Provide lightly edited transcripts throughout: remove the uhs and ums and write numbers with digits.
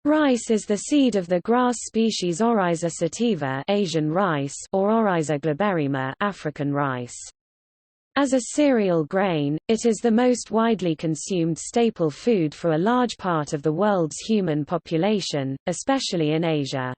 Rice is the seed of the grass species Oryza sativa, Asian rice, or Oryza glaberrima, African rice. As a cereal grain, it is the most widely consumed staple food for a large part of the world's human population, especially in Asia.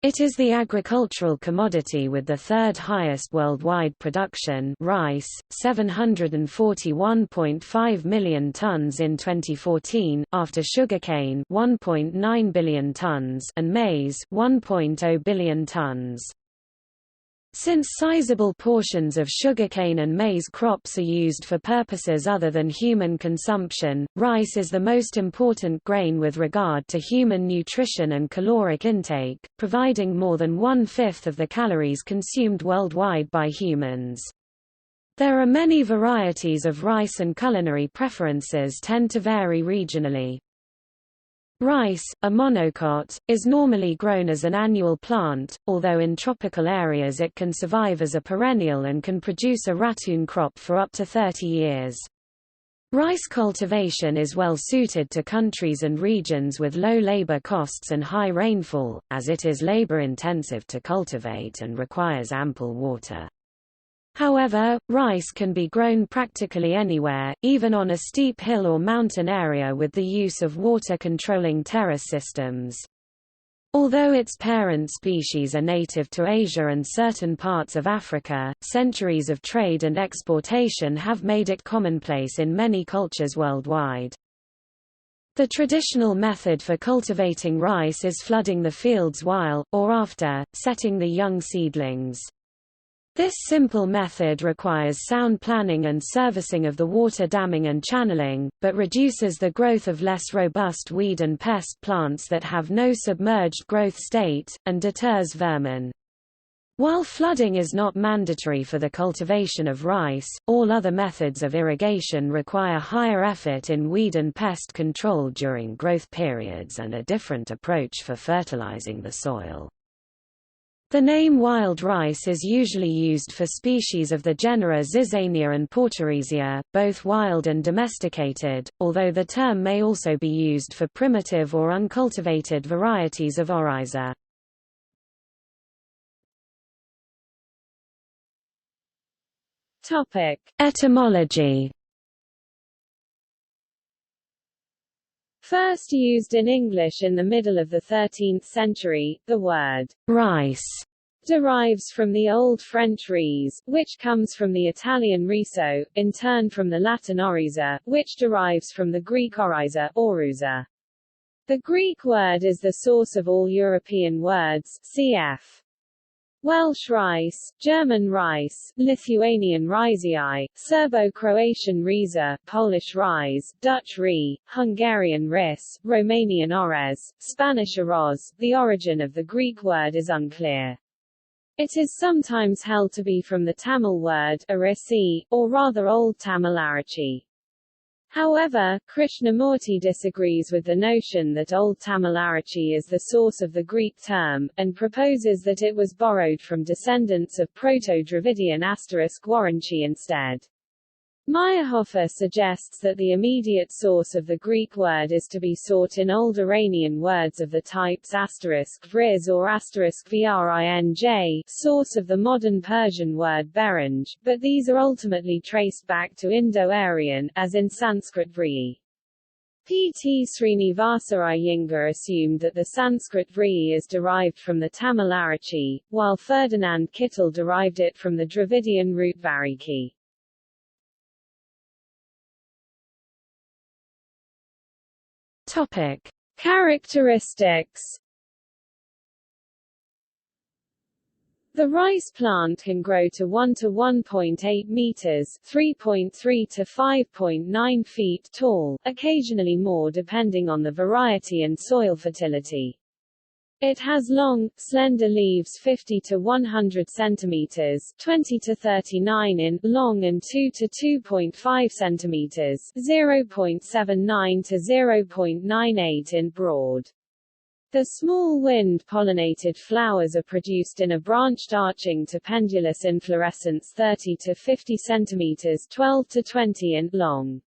It is the agricultural commodity with the third highest worldwide production, rice, 741.5 million tons in 2014, after sugarcane, 1.9 billion tons, and maize, 1.0 billion tons. Since sizable portions of sugarcane and maize crops are used for purposes other than human consumption, rice is the most important grain with regard to human nutrition and caloric intake, providing more than 1/5 of the calories consumed worldwide by humans. There are many varieties of rice, and culinary preferences tend to vary regionally. Rice, a monocot, is normally grown as an annual plant, although in tropical areas it can survive as a perennial and can produce a ratoon crop for up to 30 years. Rice cultivation is well suited to countries and regions with low labor costs and high rainfall, as it is labor-intensive to cultivate and requires ample water. However, rice can be grown practically anywhere, even on a steep hill or mountain area with the use of water-controlling terrace systems. Although its parent species are native to Asia and certain parts of Africa, centuries of trade and exportation have made it commonplace in many cultures worldwide. The traditional method for cultivating rice is flooding the fields while, or after, setting the young seedlings. This simple method requires sound planning and servicing of the water damming and channeling, but reduces the growth of less robust weed and pest plants that have no submerged growth state, and deters vermin. While flooding is not mandatory for the cultivation of rice, all other methods of irrigation require higher effort in weed and pest control during growth periods and a different approach for fertilizing the soil. The name wild rice is usually used for species of the genera Zizania and Porteresia, both wild and domesticated, although the term may also be used for primitive or uncultivated varieties of Oryza. Etymology. First used in English in the middle of the 13th century, the word rice derives from the Old French ris, which comes from the Italian riso, in turn from the Latin oryza, which derives from the Greek oryza, oruza. The Greek word is the source of all European words, cf. Welsh rice, German rice, Lithuanian rysii, Serbo-Croatian riza, Polish rise, Dutch ri, Hungarian ris, Romanian orez, Spanish arroz. The origin of the Greek word is unclear. It is sometimes held to be from the Tamil word arisi, or rather Old Tamil Arachi. However, Krishnamurti disagrees with the notion that Old Tamil Arachi is the source of the Greek term, and proposes that it was borrowed from descendants of Proto-Dravidian *Waranchi instead. Meyerhofer suggests that the immediate source of the Greek word is to be sought in Old Iranian words of the types *vriz or *vrinj, source of the modern Persian word beranj, but these are ultimately traced back to Indo-Aryan, as in Sanskrit vri. P. T. Srinivasa Iyengar assumed that the Sanskrit vri is derived from the Tamil Arachi, while Ferdinand Kittel derived it from the Dravidian root variki. Topic: Characteristics. The rice plant can grow to 1 to 1.8 meters, 3.3 to 5.9 feet tall, occasionally more depending on the variety and soil fertility. It has long, slender leaves 50 to 100 centimeters, 20 to 39 in long and 2 to 2.5 centimeters, 0.79 to 0.98 in broad. The small wind-pollinated flowers are produced in a branched arching to pendulous inflorescence 30 to 50 centimeters, 12 to 20 in long.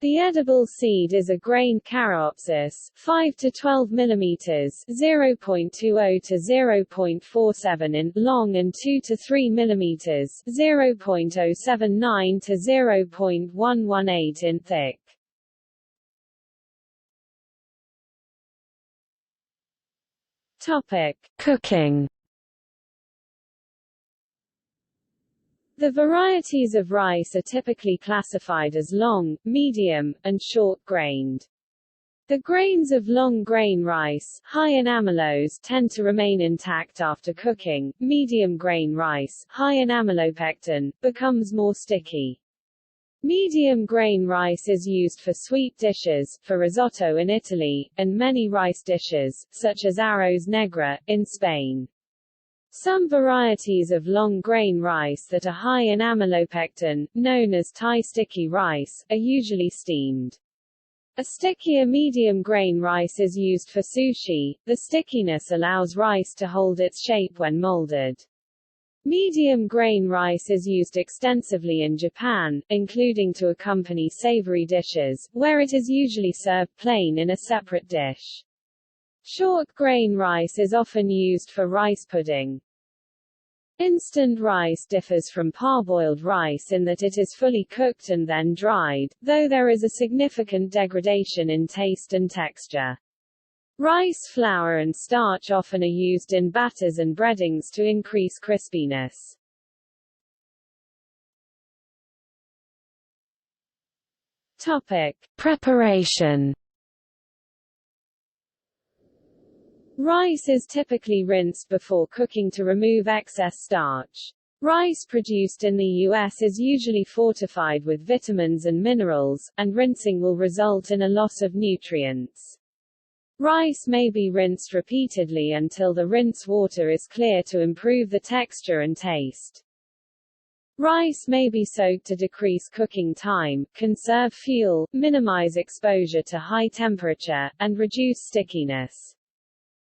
The edible seed is a grain Caryopsis, 5 to 12 mm (0.20 to 0.47 in) long and 2 to 3 mm (0.079 to 0.118 in) thick. Topic: Cooking. The varieties of rice are typically classified as long, medium, and short-grained. The grains of long-grain rice, high in amylose, tend to remain intact after cooking. Medium-grain rice, high in amylopectin, becomes more sticky. Medium-grain rice is used for sweet dishes, for risotto in Italy, and many rice dishes, such as arroz negra, in Spain. Some varieties of long-grain rice that are high in amylopectin, known as Thai sticky rice, are usually steamed. A stickier medium-grain rice is used for sushi. The stickiness allows rice to hold its shape when molded. Medium-grain rice is used extensively in Japan, including to accompany savory dishes, where it is usually served plain in a separate dish. Short-grain rice is often used for rice pudding. Instant rice differs from parboiled rice in that it is fully cooked and then dried, though there is a significant degradation in taste and texture. Rice flour and starch often are used in batters and breadings to increase crispiness. Topic: Preparation. Rice is typically rinsed before cooking to remove excess starch. Rice produced in the U.S. is usually fortified with vitamins and minerals, and rinsing will result in a loss of nutrients. Rice may be rinsed repeatedly until the rinse water is clear to improve the texture and taste. Rice may be soaked to decrease cooking time, conserve fuel, minimize exposure to high temperature, and reduce stickiness.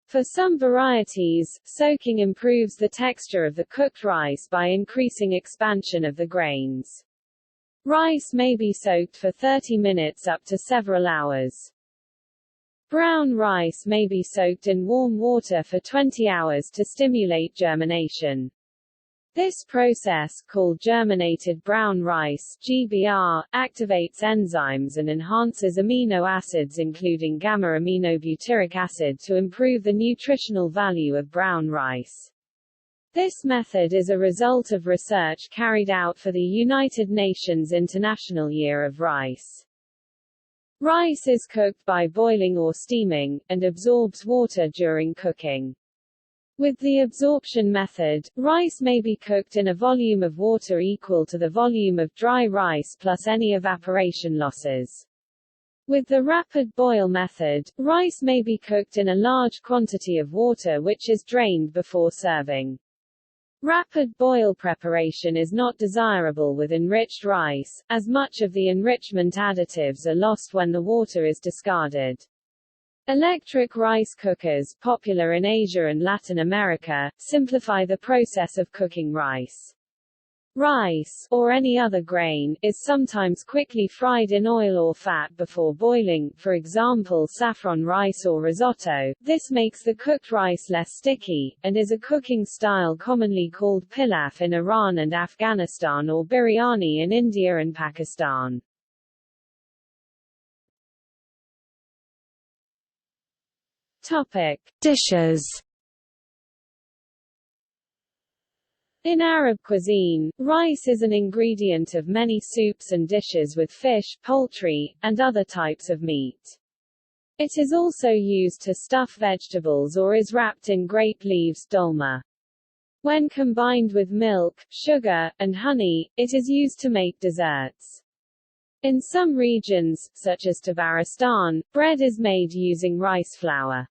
For some varieties, soaking improves the texture of the cooked rice by increasing expansion of the grains. Rice may be soaked for 30 minutes up to several hours. Brown rice may be soaked in warm water for 20 hours to stimulate germination. This process, called germinated brown rice (GBR), activates enzymes and enhances amino acids including gamma-aminobutyric acid to improve the nutritional value of brown rice. This method is a result of research carried out for the United Nations International Year of Rice. Rice is cooked by boiling or steaming, and absorbs water during cooking. With the absorption method, rice may be cooked in a volume of water equal to the volume of dry rice plus any evaporation losses. With the rapid boil method, rice may be cooked in a large quantity of water which is drained before serving. Rapid boil preparation is not desirable with enriched rice, as much of the enrichment additives are lost when the water is discarded. Electric rice cookers, popular in Asia and Latin America, simplify the process of cooking rice. Rice, or any other grain, is sometimes quickly fried in oil or fat before boiling, for example saffron rice or risotto. This makes the cooked rice less sticky, and is a cooking style commonly called pilaf in Iran and Afghanistan or biryani in India and Pakistan. Topic: Dishes. In Arab cuisine, rice is an ingredient of many soups and dishes with fish, poultry, and other types of meat. It is also used to stuff vegetables or is wrapped in grape leaves dolma. When combined with milk, sugar, and honey, it is used to make desserts. In some regions, such as Tabaristan, bread is made using rice flour.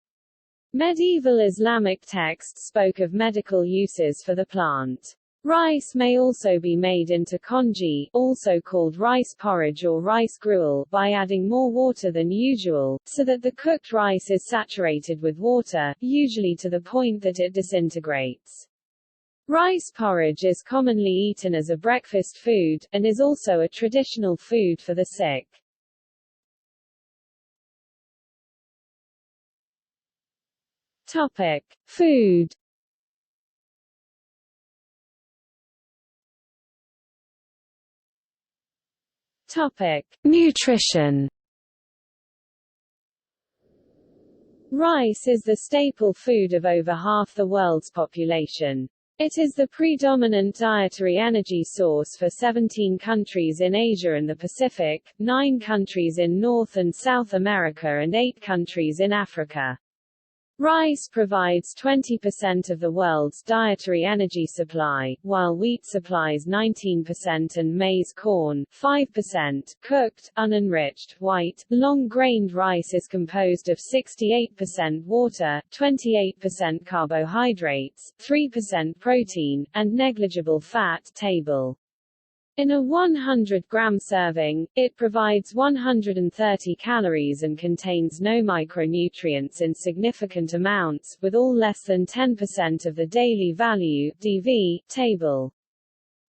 Medieval Islamic texts spoke of medical uses for the plant. Rice may also be made into congee, also called rice porridge or rice gruel, by adding more water than usual, so that the cooked rice is saturated with water, usually to the point that it disintegrates. Rice porridge is commonly eaten as a breakfast food, and is also a traditional food for the sick. Topic: Food. Topic: Nutrition. Rice is the staple food of over half the world's population. It is the predominant dietary energy source for 17 countries in Asia and the Pacific, 9 countries in North and South America and 8 countries in Africa. Rice provides 20% of the world's dietary energy supply, while wheat supplies 19% and maize corn 5%. Cooked, unenriched, white, long-grained rice is composed of 68% water, 28% carbohydrates, 3% protein, and negligible fat. Table. In a 100-gram serving, it provides 130 calories and contains no micronutrients in significant amounts, with all less than 10% of the daily value (DV) table.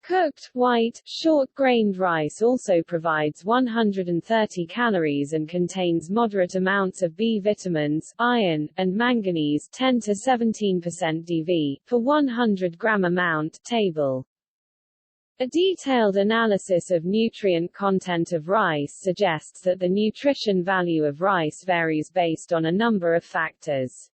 Cooked, white, short-grained rice also provides 130 calories and contains moderate amounts of B vitamins, iron, and manganese 10 to 17% DV, per 100-gram amount table. A detailed analysis of nutrient content of rice suggests that the nutrition value of rice varies based on a number of factors.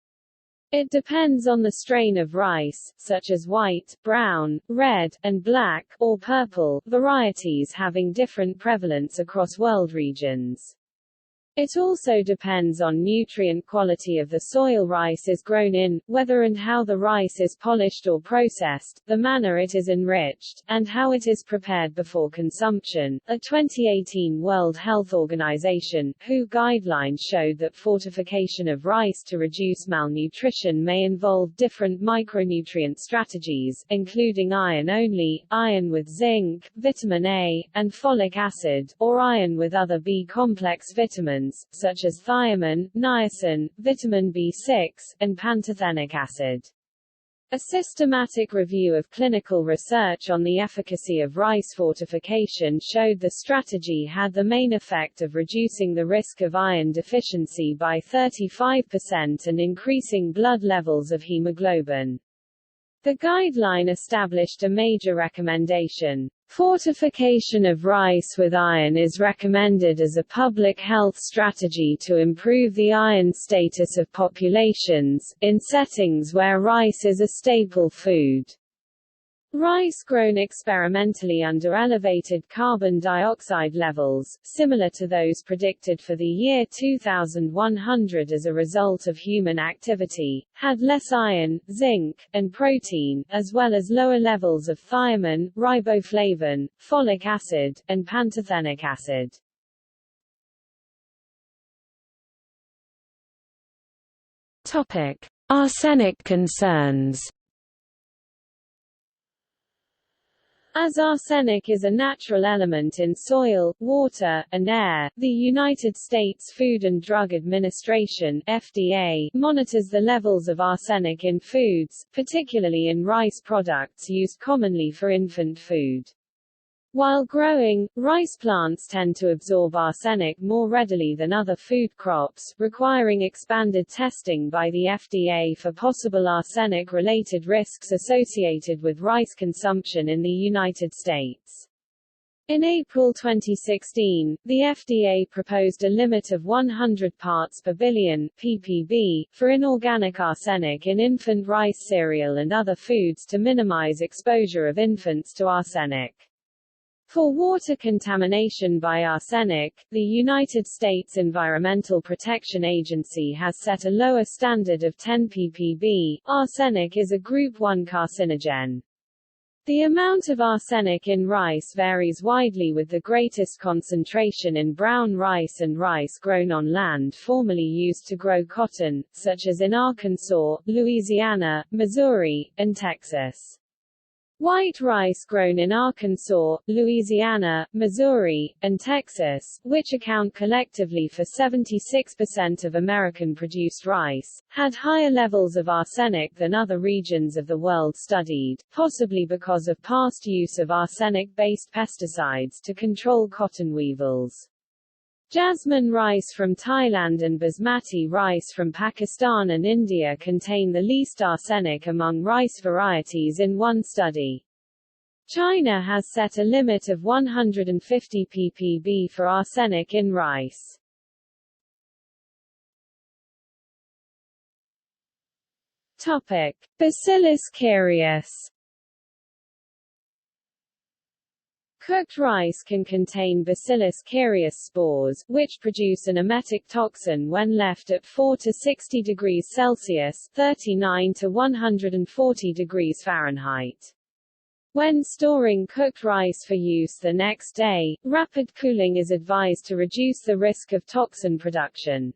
It depends on the strain of rice, such as white, brown, red, and black, or purple, varieties having different prevalence across world regions. It also depends on nutrient quality of the soil rice is grown in, whether and how the rice is polished or processed, the manner it is enriched, and how it is prepared before consumption. A 2018 World Health Organization (WHO) guidelines showed that fortification of rice to reduce malnutrition may involve different micronutrient strategies, including iron only, iron with zinc, vitamin A, and folic acid, or iron with other B-complex vitamins, such as thiamine, niacin, vitamin B6, and pantothenic acid. A systematic review of clinical research on the efficacy of rice fortification showed the strategy had the main effect of reducing the risk of iron deficiency by 35% and increasing blood levels of hemoglobin. The guideline established a major recommendation. Fortification of rice with iron is recommended as a public health strategy to improve the iron status of populations, in settings where rice is a staple food. Rice grown experimentally under elevated carbon dioxide levels, similar to those predicted for the year 2100 as a result of human activity, had less iron, zinc, and protein, as well as lower levels of thiamine, riboflavin, folic acid, and pantothenic acid. Topic: Arsenic concerns. As arsenic is a natural element in soil, water, and air, the United States Food and Drug Administration (FDA) monitors the levels of arsenic in foods, particularly in rice products used commonly for infant food. While growing, rice plants tend to absorb arsenic more readily than other food crops, requiring expanded testing by the FDA for possible arsenic-related risks associated with rice consumption in the United States. In April 2016, the FDA proposed a limit of 100 parts per billion for inorganic arsenic in infant rice cereal and other foods to minimize exposure of infants to arsenic. For water contamination by arsenic, the United States Environmental Protection Agency has set a lower standard of 10 ppb. Arsenic is a Group 1 carcinogen. The amount of arsenic in rice varies widely, with the greatest concentration in brown rice and rice grown on land formerly used to grow cotton, such as in Arkansas, Louisiana, Missouri, and Texas. White rice grown in Arkansas, Louisiana, Missouri, and Texas, which account collectively for 76% of American-produced rice, had higher levels of arsenic than other regions of the world studied, possibly because of past use of arsenic-based pesticides to control cotton weevils. Jasmine rice from Thailand and basmati rice from Pakistan and India contain the least arsenic among rice varieties in one study. China has set a limit of 150 ppb for arsenic in rice. Topic: Bacillus cereus. Cooked rice can contain Bacillus cereus spores, which produce an emetic toxin when left at 4 to 60 degrees Celsius (39 to 140 degrees Fahrenheit). When storing cooked rice for use the next day, rapid cooling is advised to reduce the risk of toxin production.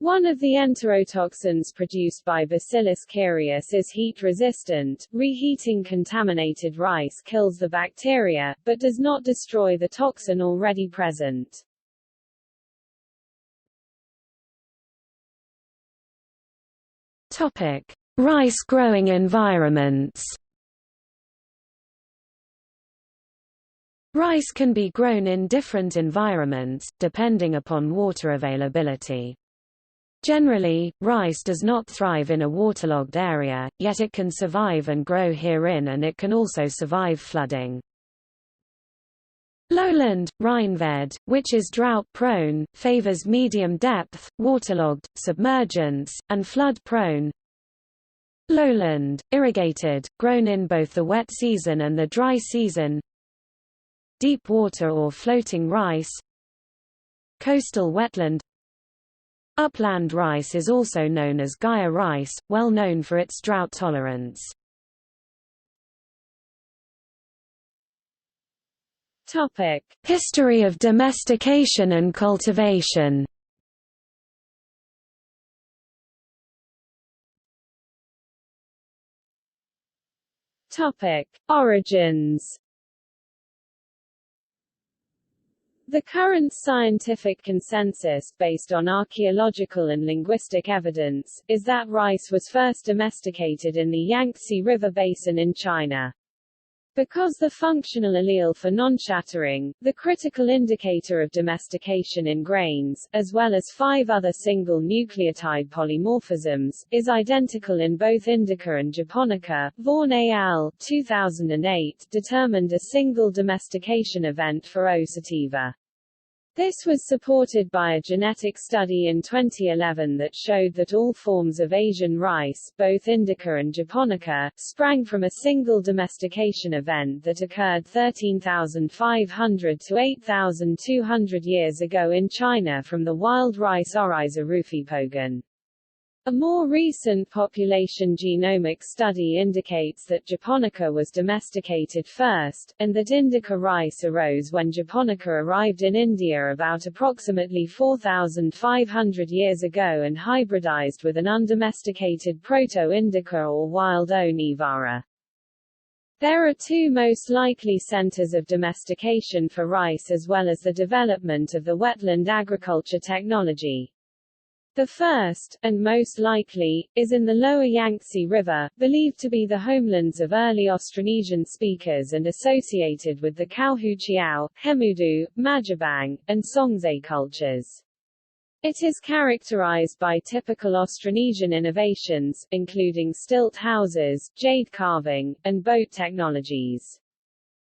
One of the enterotoxins produced by Bacillus cereus is heat-resistant. Reheating contaminated rice kills the bacteria, but does not destroy the toxin already present. Topic: Rice growing environments. Rice can be grown in different environments, depending upon water availability. Generally, rice does not thrive in a waterlogged area, yet it can survive and grow herein, and it can also survive flooding. Lowland, Rheinved, which is drought-prone, favors medium depth, waterlogged, submergence, and flood-prone. Lowland, irrigated, grown in both the wet season and the dry season. Deep water or floating rice. Coastal wetland. Upland rice is also known as Gaia rice, well known for its drought tolerance. Topic: History of domestication and cultivation. Topic: Origins. The current scientific consensus, based on archaeological and linguistic evidence, is that rice was first domesticated in the Yangtze River basin in China. Because the functional allele for non-shattering, the critical indicator of domestication in grains, as well as 5 other single nucleotide polymorphisms, is identical in both indica and japonica, Vaughan et al. 2008 determined a single domestication event for O. sativa. This was supported by a genetic study in 2011 that showed that all forms of Asian rice, both indica and japonica, sprang from a single domestication event that occurred 13,500 to 8,200 years ago in China from the wild rice Oryza rufipogon. A more recent population genomic study indicates that japonica was domesticated first, and that indica rice arose when japonica arrived in India about approximately 4,500 years ago and hybridized with an undomesticated proto-indica or wild O. nivara. There are 2 most likely centers of domestication for rice as well as the development of the wetland agriculture technology. The first, and most likely, is in the lower Yangtze River, believed to be the homelands of early Austronesian speakers and associated with the Kowhuu-Chiao, Hemudu, Majabang, and Songze cultures. It is characterized by typical Austronesian innovations, including stilt houses, jade carving, and boat technologies.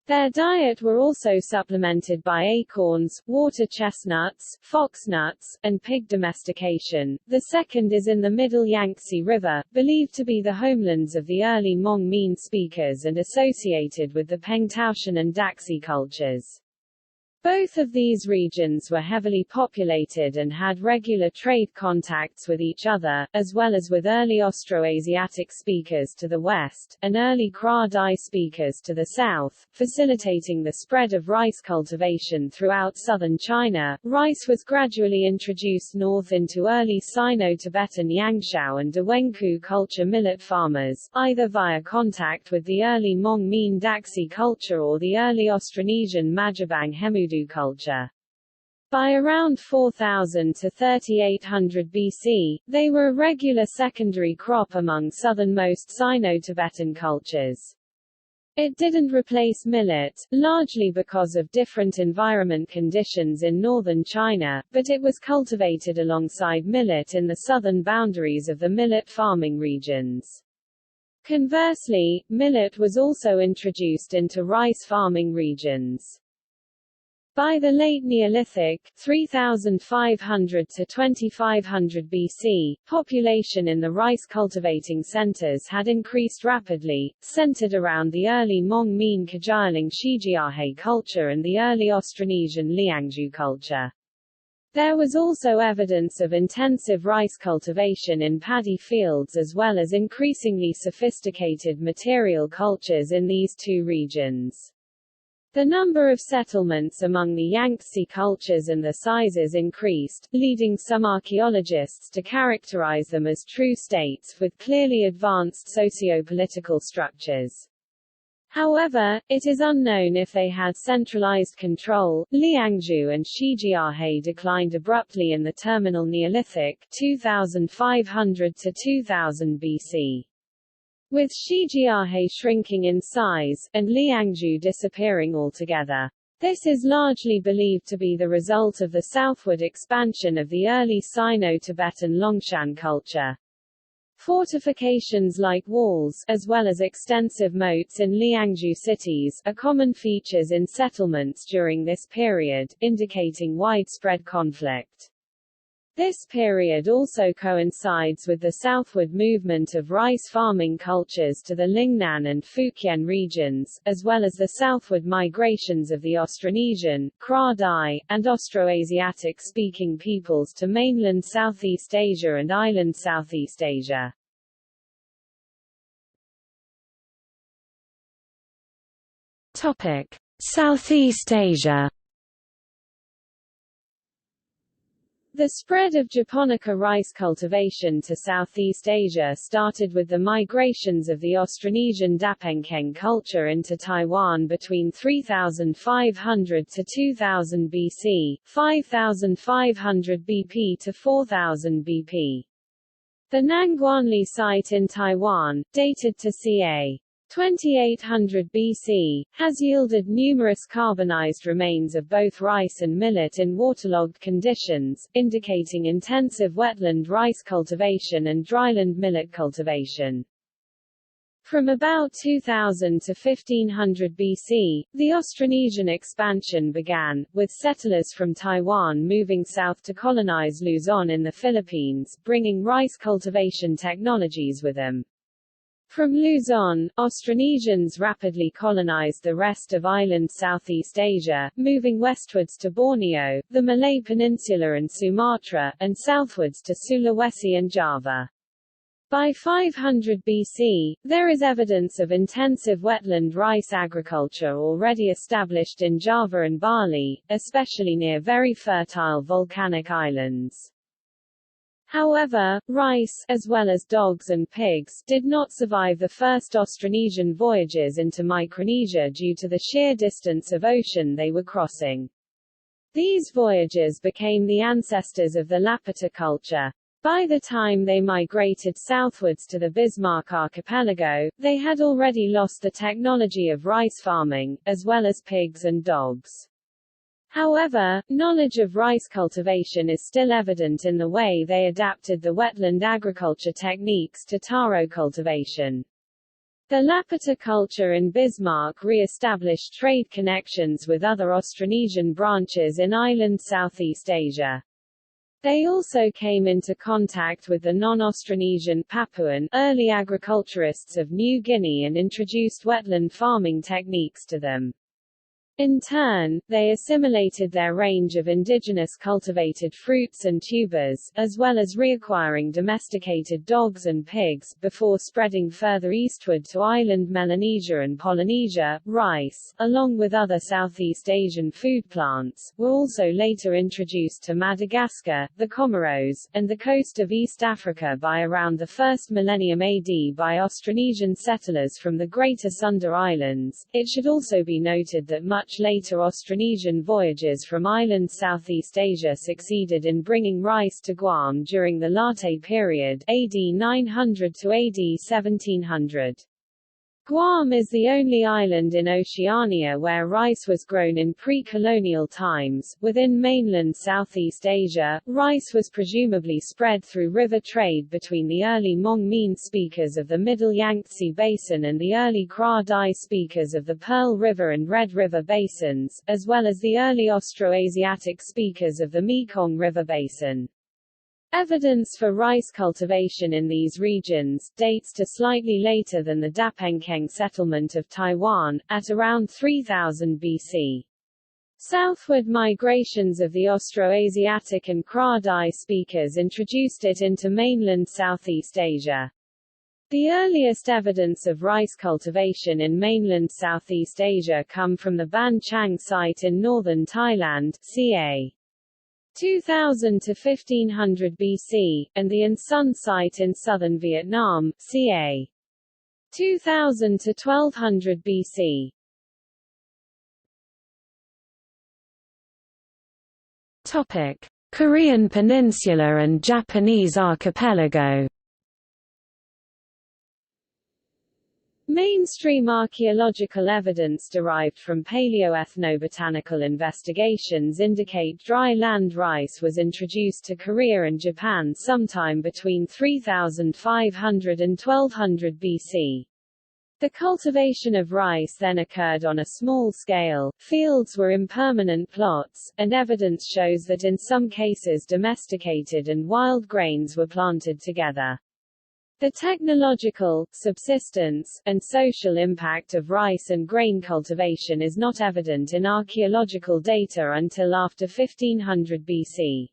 Their diet were also supplemented by acorns, water chestnuts, foxnuts, and pig domestication. The second is in the middle Yangtze River, believed to be the homelands of the early Hmong Mien speakers and associated with the Pengtaushan and Daxi cultures. Both of these regions were heavily populated and had regular trade contacts with each other, as well as with early Austroasiatic speakers to the west, and early Kra Dai speakers to the south, facilitating the spread of rice cultivation throughout southern China. Rice was gradually introduced north into early Sino-Tibetan Yangshao and Dawenku culture millet farmers, either via contact with the early Hmong Mien Daxi culture or the early Austronesian Majabang Hemudu culture. By around 4000 to 3800 BC, they were a regular secondary crop among southernmost Sino-Tibetan cultures. It didn't replace millet, largely because of different environment conditions in northern China, but it was cultivated alongside millet in the southern boundaries of the millet farming regions. Conversely, millet was also introduced into rice farming regions. By the late Neolithic 3500 to 2500 BC, population in the rice cultivating centers had increased rapidly, centered around the early Hmong-Mien Kgiyang Shijiahe culture and the early Austronesian Liangzhu culture. There was also evidence of intensive rice cultivation in paddy fields as well as increasingly sophisticated material cultures in these two regions. The number of settlements among the Yangtze cultures and their sizes increased, leading some archaeologists to characterize them as true states with clearly advanced socio-political structures. However, it is unknown if they had centralized control. Liangzhu and Shijiahe declined abruptly in the Terminal Neolithic 2500 to 2000 BC. With Shijiahe shrinking in size, and Liangzhu disappearing altogether. This is largely believed to be the result of the southward expansion of the early Sino-Tibetan Longshan culture. Fortifications like walls, as well as extensive moats in Liangzhu cities, are common features in settlements during this period, indicating widespread conflict. This period also coincides with the southward movement of rice farming cultures to the Lingnan and Fujian regions, as well as the southward migrations of the Austronesian, Kra Dai, and Austroasiatic-speaking peoples to mainland Southeast Asia and island Southeast Asia. Topic: Southeast Asia. The spread of Japonica rice cultivation to Southeast Asia started with the migrations of the Austronesian Dapenkeng culture into Taiwan between 3500 to 2000 BC, 5500 BP to 4000 BP. The Nangguanli site in Taiwan, dated to ca. 2800 BC, has yielded numerous carbonized remains of both rice and millet in waterlogged conditions, indicating intensive wetland rice cultivation and dryland millet cultivation. From about 2000 to 1500 BC, the Austronesian expansion began, with settlers from Taiwan moving south to colonize Luzon in the Philippines, bringing rice cultivation technologies with them. From Luzon, Austronesians rapidly colonized the rest of island Southeast Asia, moving westwards to Borneo, the Malay Peninsula and Sumatra, and southwards to Sulawesi and Java. By 500 BC, there is evidence of intensive wetland rice agriculture already established in Java and Bali, especially near very fertile volcanic islands. However, rice, as well as dogs and pigs, did not survive the first Austronesian voyages into Micronesia due to the sheer distance of ocean they were crossing. These voyages became the ancestors of the Lapita culture. By the time they migrated southwards to the Bismarck archipelago, they had already lost the technology of rice farming, as well as pigs and dogs. However, knowledge of rice cultivation is still evident in the way they adapted the wetland agriculture techniques to taro cultivation. The Lapita culture in Bismarck re-established trade connections with other Austronesian branches in island Southeast Asia. They also came into contact with the non-Austronesian Papuan early agriculturists of New Guinea and introduced wetland farming techniques to them. In turn, they assimilated their range of indigenous cultivated fruits and tubers, as well as reacquiring domesticated dogs and pigs, before spreading further eastward to island Melanesia and Polynesia. Rice, along with other Southeast Asian food plants, were also later introduced to Madagascar, the Comoros, and the coast of East Africa by around the 1st millennium AD by Austronesian settlers from the Greater Sunda Islands. It should also be noted that much later Austronesian voyages from island Southeast Asia succeeded in bringing rice to Guam during the Latte period, AD 900 to AD 1700. Guam is the only island in Oceania where rice was grown in pre-colonial times. Within mainland Southeast Asia, rice was presumably spread through river trade between the early Hmong Mien speakers of the Middle Yangtze Basin and the early Kra Dai speakers of the Pearl River and Red River basins, as well as the early Austroasiatic speakers of the Mekong River Basin. Evidence for rice cultivation in these regions dates to slightly later than the Dapenkeng settlement of Taiwan, at around 3000 BC. Southward migrations of the Austroasiatic and Kra Dai speakers introduced it into mainland Southeast Asia. The earliest evidence of rice cultivation in mainland Southeast Asia come from the Ban Chang site in northern Thailand, ca. 2000 to 1500 BC, and the An Son site in southern Vietnam, ca. 2000 to 1200 BC. Topic: Korean Peninsula and Japanese Archipelago. Mainstream archaeological evidence derived from paleoethnobotanical investigations indicate dry land rice was introduced to Korea and Japan sometime between 3500 and 1200 BC. The cultivation of rice then occurred on a small scale, fields were impermanent plots, and evidence shows that in some cases domesticated and wild grains were planted together. The technological, subsistence, and social impact of rice and grain cultivation is not evident in archaeological data until after 1500 BC.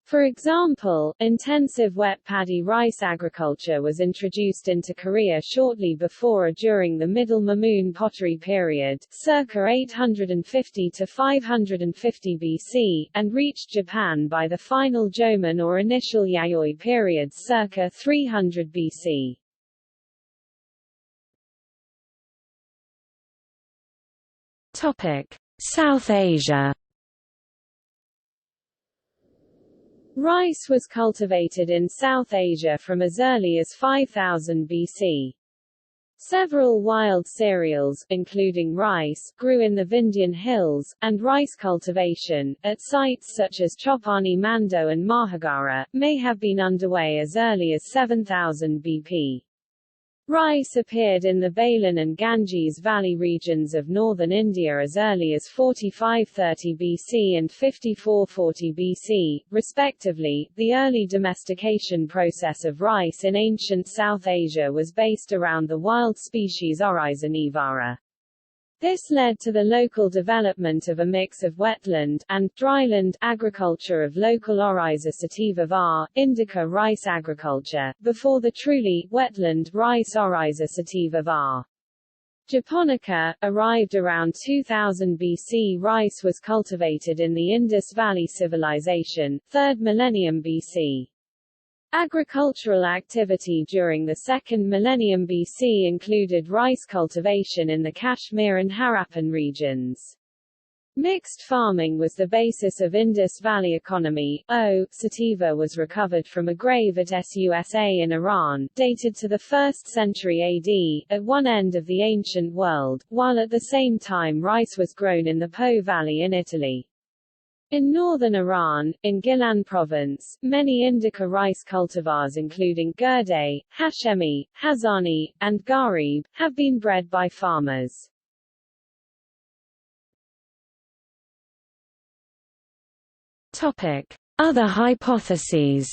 For example, intensive wet paddy rice agriculture was introduced into Korea shortly before or during the Middle Mamun pottery period, circa 850 to 550 BC, and reached Japan by the final Jomon or initial Yayoi periods circa 300 BC. Topic: South Asia. Rice was cultivated in South Asia from as early as 5000 BC. Several wild cereals, including rice, grew in the Vindhyan Hills, and rice cultivation, at sites such as Chopani Mando and Mahagara, may have been underway as early as 7000 BP. Rice appeared in the Balan and Ganges Valley regions of northern India as early as 4530 BC and 5440 BC, respectively. The early domestication process of rice in ancient South Asia was based around the wild species Oryza nivara. This led to the local development of a mix of wetland and dryland agriculture of local Oryza sativa var. Indica rice agriculture, before the truly wetland rice Oryza sativa var. Japonica arrived around 2000 BC. Rice was cultivated in the Indus Valley Civilization, 3rd millennium BC. Agricultural activity during the 2nd millennium BC included rice cultivation in the Kashmir and Harappan regions. Mixed farming was the basis of Indus Valley economy. Sativa was recovered from a grave at Susa in Iran, dated to the 1st century AD, at one end of the ancient world, while at the same time rice was grown in the Po Valley in Italy. In northern Iran, in Gilan province, many indica rice cultivars including Gurde, Hashemi, Hazani, and Gharib, have been bred by farmers. Topic: Other hypotheses.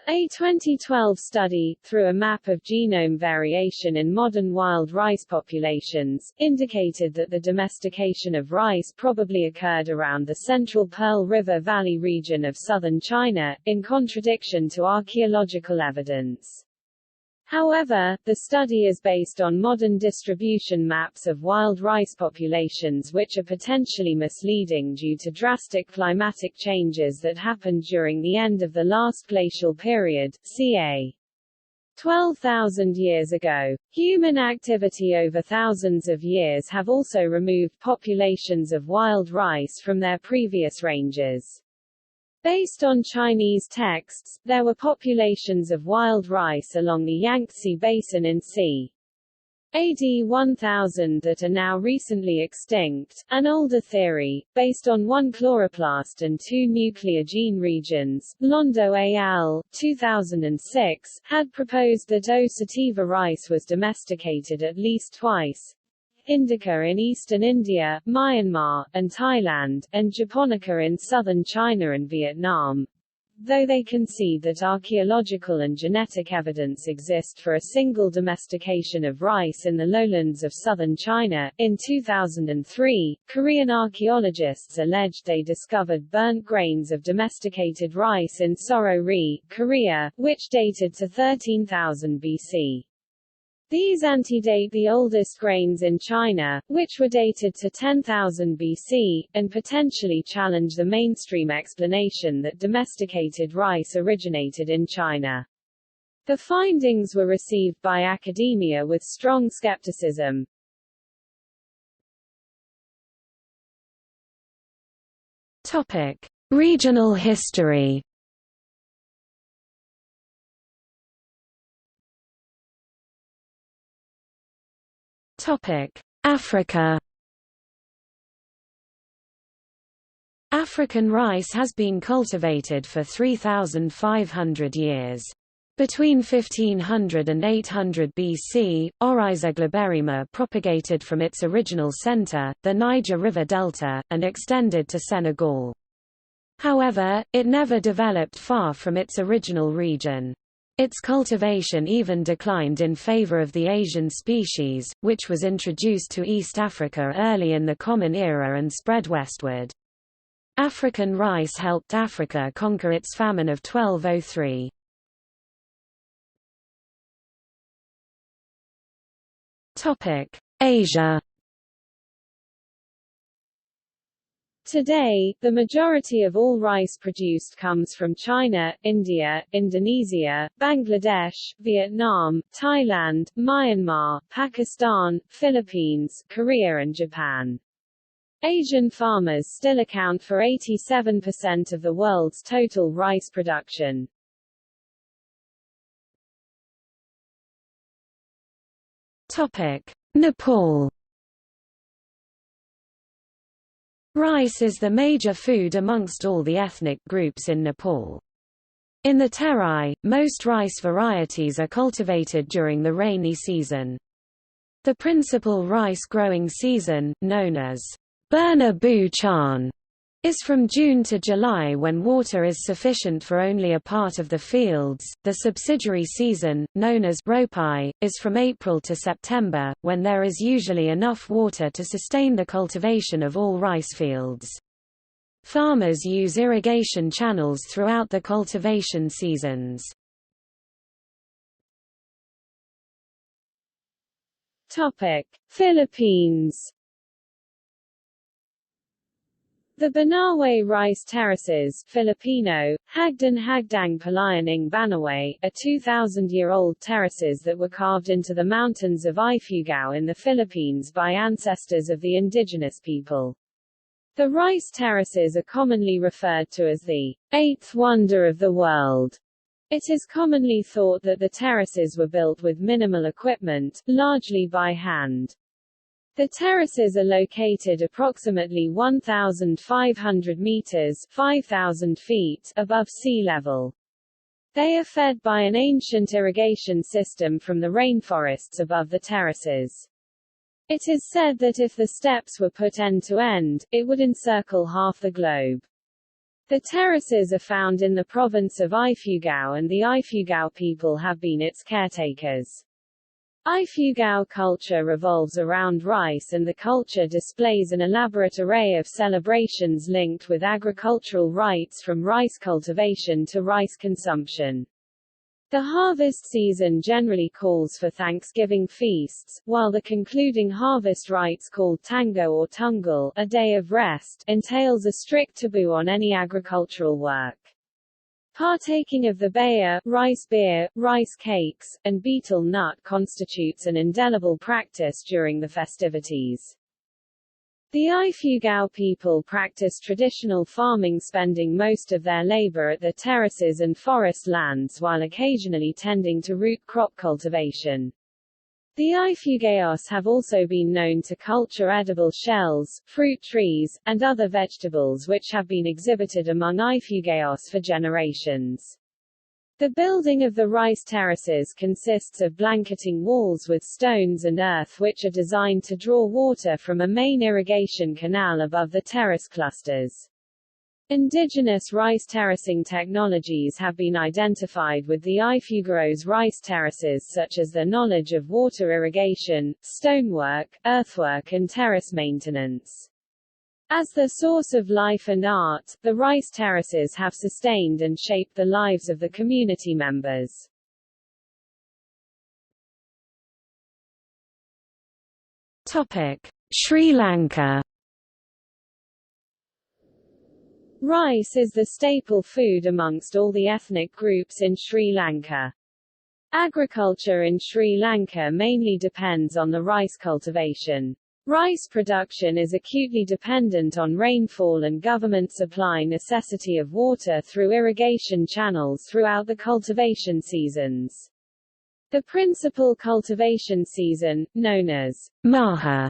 A 2012 study, through a map of genome variation in modern wild rice populations, indicated that the domestication of rice probably occurred around the central Pearl River Valley region of southern China, in contradiction to archaeological evidence. However, the study is based on modern distribution maps of wild rice populations which are potentially misleading due to drastic climatic changes that happened during the end of the last glacial period, ca. 12,000 years ago. Human activity over thousands of years have also removed populations of wild rice from their previous ranges. Based on Chinese texts, there were populations of wild rice along the Yangtze Basin in c. AD 1000 that are now recently extinct. An older theory, based on one chloroplast and two nuclear gene regions, Londo al. 2006, had proposed that O. sativa rice was domesticated at least twice. Indica in eastern India, Myanmar, and Thailand, and Japonica in southern China and Vietnam. Though they concede that archaeological and genetic evidence exist for a single domestication of rice in the lowlands of southern China, in 2003, Korean archaeologists alleged they discovered burnt grains of domesticated rice in Soro-ri, Korea, which dated to 13,000 BC. These antedate the oldest grains in China, which were dated to 10,000 BC, and potentially challenge the mainstream explanation that domesticated rice originated in China. The findings were received by academia with strong skepticism. Topic: Regional history. Africa. African rice has been cultivated for 3,500 years. Between 1500 and 800 BC, Oryza glaberrima propagated from its original center, the Niger River Delta, and extended to Senegal. However, it never developed far from its original region. Its cultivation even declined in favor of the Asian species, which was introduced to East Africa early in the Common Era and spread westward. African rice helped Africa conquer its famine of 1203. Asia. Today, the majority of all rice produced comes from China, India, Indonesia, Bangladesh, Vietnam, Thailand, Myanmar, Pakistan, Philippines, Korea and Japan. Asian farmers still account for 87% of the world's total rice production. Nepal. Rice is the major food amongst all the ethnic groups in Nepal. In the Terai, most rice varieties are cultivated during the rainy season. The principal rice-growing season, known as Burna Bu Chan, is from June to July when water is sufficient for only a part of the fields. The subsidiary season, known as Ropai, is from April to September, when there is usually enough water to sustain the cultivation of all rice fields. Farmers use irrigation channels throughout the cultivation seasons. Philippines. The Banawe rice terraces Filipino, Hagdan Palayaning Banawe, are 2,000-year-old terraces that were carved into the mountains of Ifugao in the Philippines by ancestors of the indigenous people. The rice terraces are commonly referred to as the eighth wonder of the world. It is commonly thought that the terraces were built with minimal equipment, largely by hand. The terraces are located approximately 1,500 meters (5,000 feet) above sea level. They are fed by an ancient irrigation system from the rainforests above the terraces. It is said that if the steps were put end to end, it would encircle half the globe. The terraces are found in the province of Ifugao and the Ifugao people have been its caretakers. Ifugao culture revolves around rice and the culture displays an elaborate array of celebrations linked with agricultural rites from rice cultivation to rice consumption. The harvest season generally calls for Thanksgiving feasts, while the concluding harvest rites called Tango or Tungal, a day of rest, entails a strict taboo on any agricultural work. Partaking of the baya, rice beer, rice cakes, and betel nut constitutes an indelible practice during the festivities. The Ifugao people practice traditional farming, spending most of their labor at the terraces and forest lands while occasionally tending to root crop cultivation. The Ifugaos have also been known to culture edible shells, fruit trees, and other vegetables which have been exhibited among Ifugaos for generations. The building of the rice terraces consists of blanketing walls with stones and earth which are designed to draw water from a main irrigation canal above the terrace clusters. Indigenous rice terracing technologies have been identified with the Ifugaos rice terraces, such as the knowledge of water irrigation, stonework, earthwork and terrace maintenance. As the source of life and art, the rice terraces have sustained and shaped the lives of the community members. Topic: Sri Lanka. Rice is the staple food amongst all the ethnic groups in Sri Lanka. Agriculture in Sri Lanka mainly depends on the rice cultivation. Rice production is acutely dependent on rainfall and government supply necessity of water through irrigation channels throughout the cultivation seasons. The principal cultivation season, known as Maha,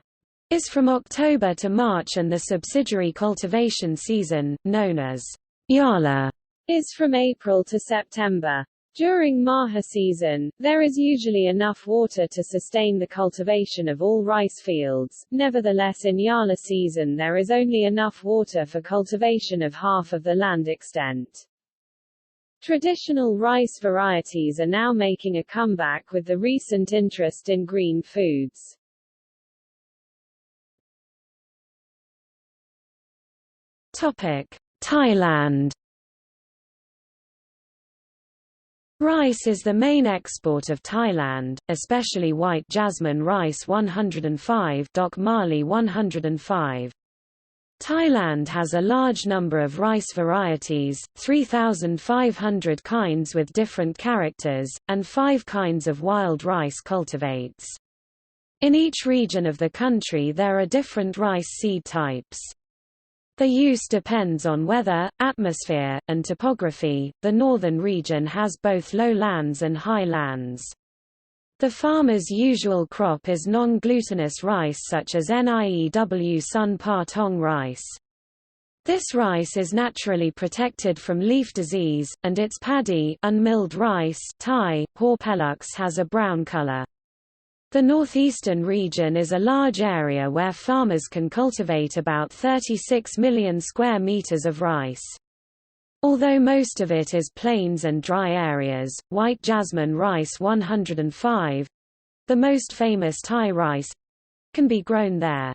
is from October to March, and the subsidiary cultivation season, known as Yala, is from April to September. During Maha season, there is usually enough water to sustain the cultivation of all rice fields. Nevertheless, in Yala season there is only enough water for cultivation of half of the land extent. Traditional rice varieties are now making a comeback with the recent interest in green foods. Topic: Thailand. Rice is the main export of Thailand, especially white jasmine rice 105, Dok Mali 105. Thailand has a large number of rice varieties, 3,500 kinds with different characters, and 5 kinds of wild rice cultivates. In each region of the country there are different rice seed types. The use depends on weather, atmosphere, and topography. The northern region has both lowlands and highlands. The farmer's usual crop is non-glutinous rice such as Niew Sun Pa Tong rice. This rice is naturally protected from leaf disease, and its paddy, unmilled rice, Thai, Haw Pelux, has a brown color. The northeastern region is a large area where farmers can cultivate about 36 million square meters of rice. Although most of it is plains and dry areas, white jasmine rice 105, the most famous Thai rice, can be grown there.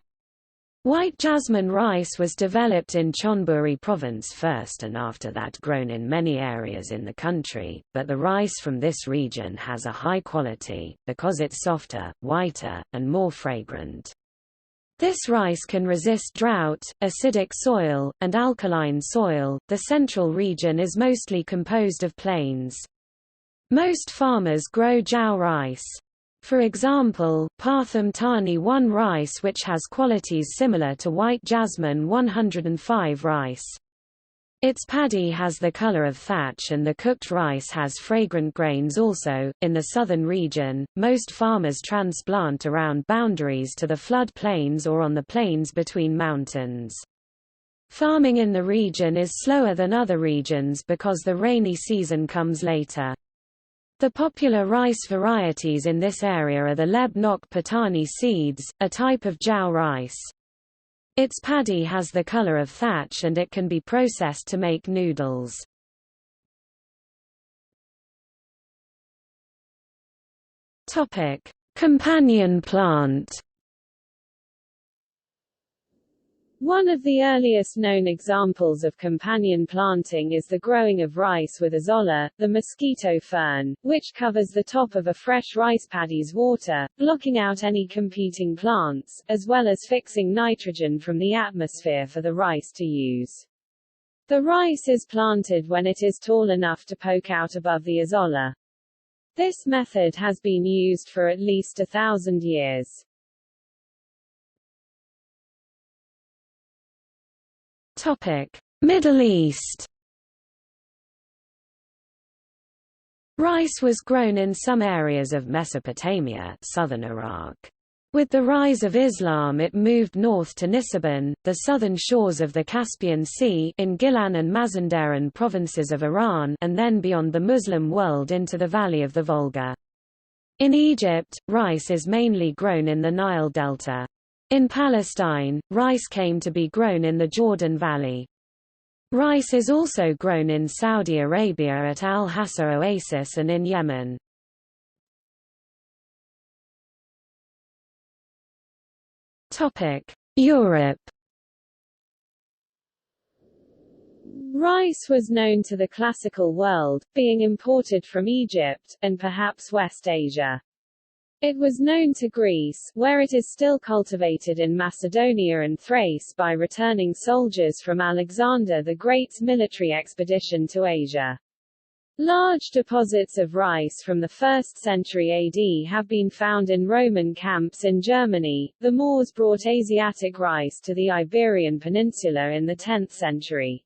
White jasmine rice was developed in Chonburi province first and after that grown in many areas in the country, but the rice from this region has a high quality, because it's softer, whiter, and more fragrant. This rice can resist drought, acidic soil, and alkaline soil. The central region is mostly composed of plains. Most farmers grow Jao rice. For example, Pathum Thani 1 rice, which has qualities similar to white jasmine 105 rice. Its paddy has the color of thatch and the cooked rice has fragrant grains also. In the southern region, most farmers transplant around boundaries to the flood plains or on the plains between mountains. Farming in the region is slower than other regions because the rainy season comes later. The popular rice varieties in this area are the Leb Nok Patani seeds, a type of Jao rice. Its paddy has the color of thatch and it can be processed to make noodles. Companion plant. One of the earliest known examples of companion planting is the growing of rice with azolla, the mosquito fern, which covers the top of a fresh rice paddy's water, blocking out any competing plants, as well as fixing nitrogen from the atmosphere for the rice to use. The rice is planted when it is tall enough to poke out above the azolla. This method has been used for at least 1,000 years. Middle East. Rice was grown in some areas of Mesopotamia, southern Iraq. With the rise of Islam it moved north to Nisibin, the southern shores of the Caspian Sea in Gilan and Mazandaran provinces of Iran, and then beyond the Muslim world into the valley of the Volga. In Egypt, rice is mainly grown in the Nile Delta. In Palestine, rice came to be grown in the Jordan Valley. Rice is also grown in Saudi Arabia at Al-Hassa Oasis and in Yemen. Europe. Rice was known to the classical world, being imported from Egypt, and perhaps West Asia. It was known to Greece, where it is still cultivated in Macedonia and Thrace by returning soldiers from Alexander the Great's military expedition to Asia. Large deposits of rice from the 1st century AD have been found in Roman camps in Germany. The Moors brought Asiatic rice to the Iberian Peninsula in the 10th century.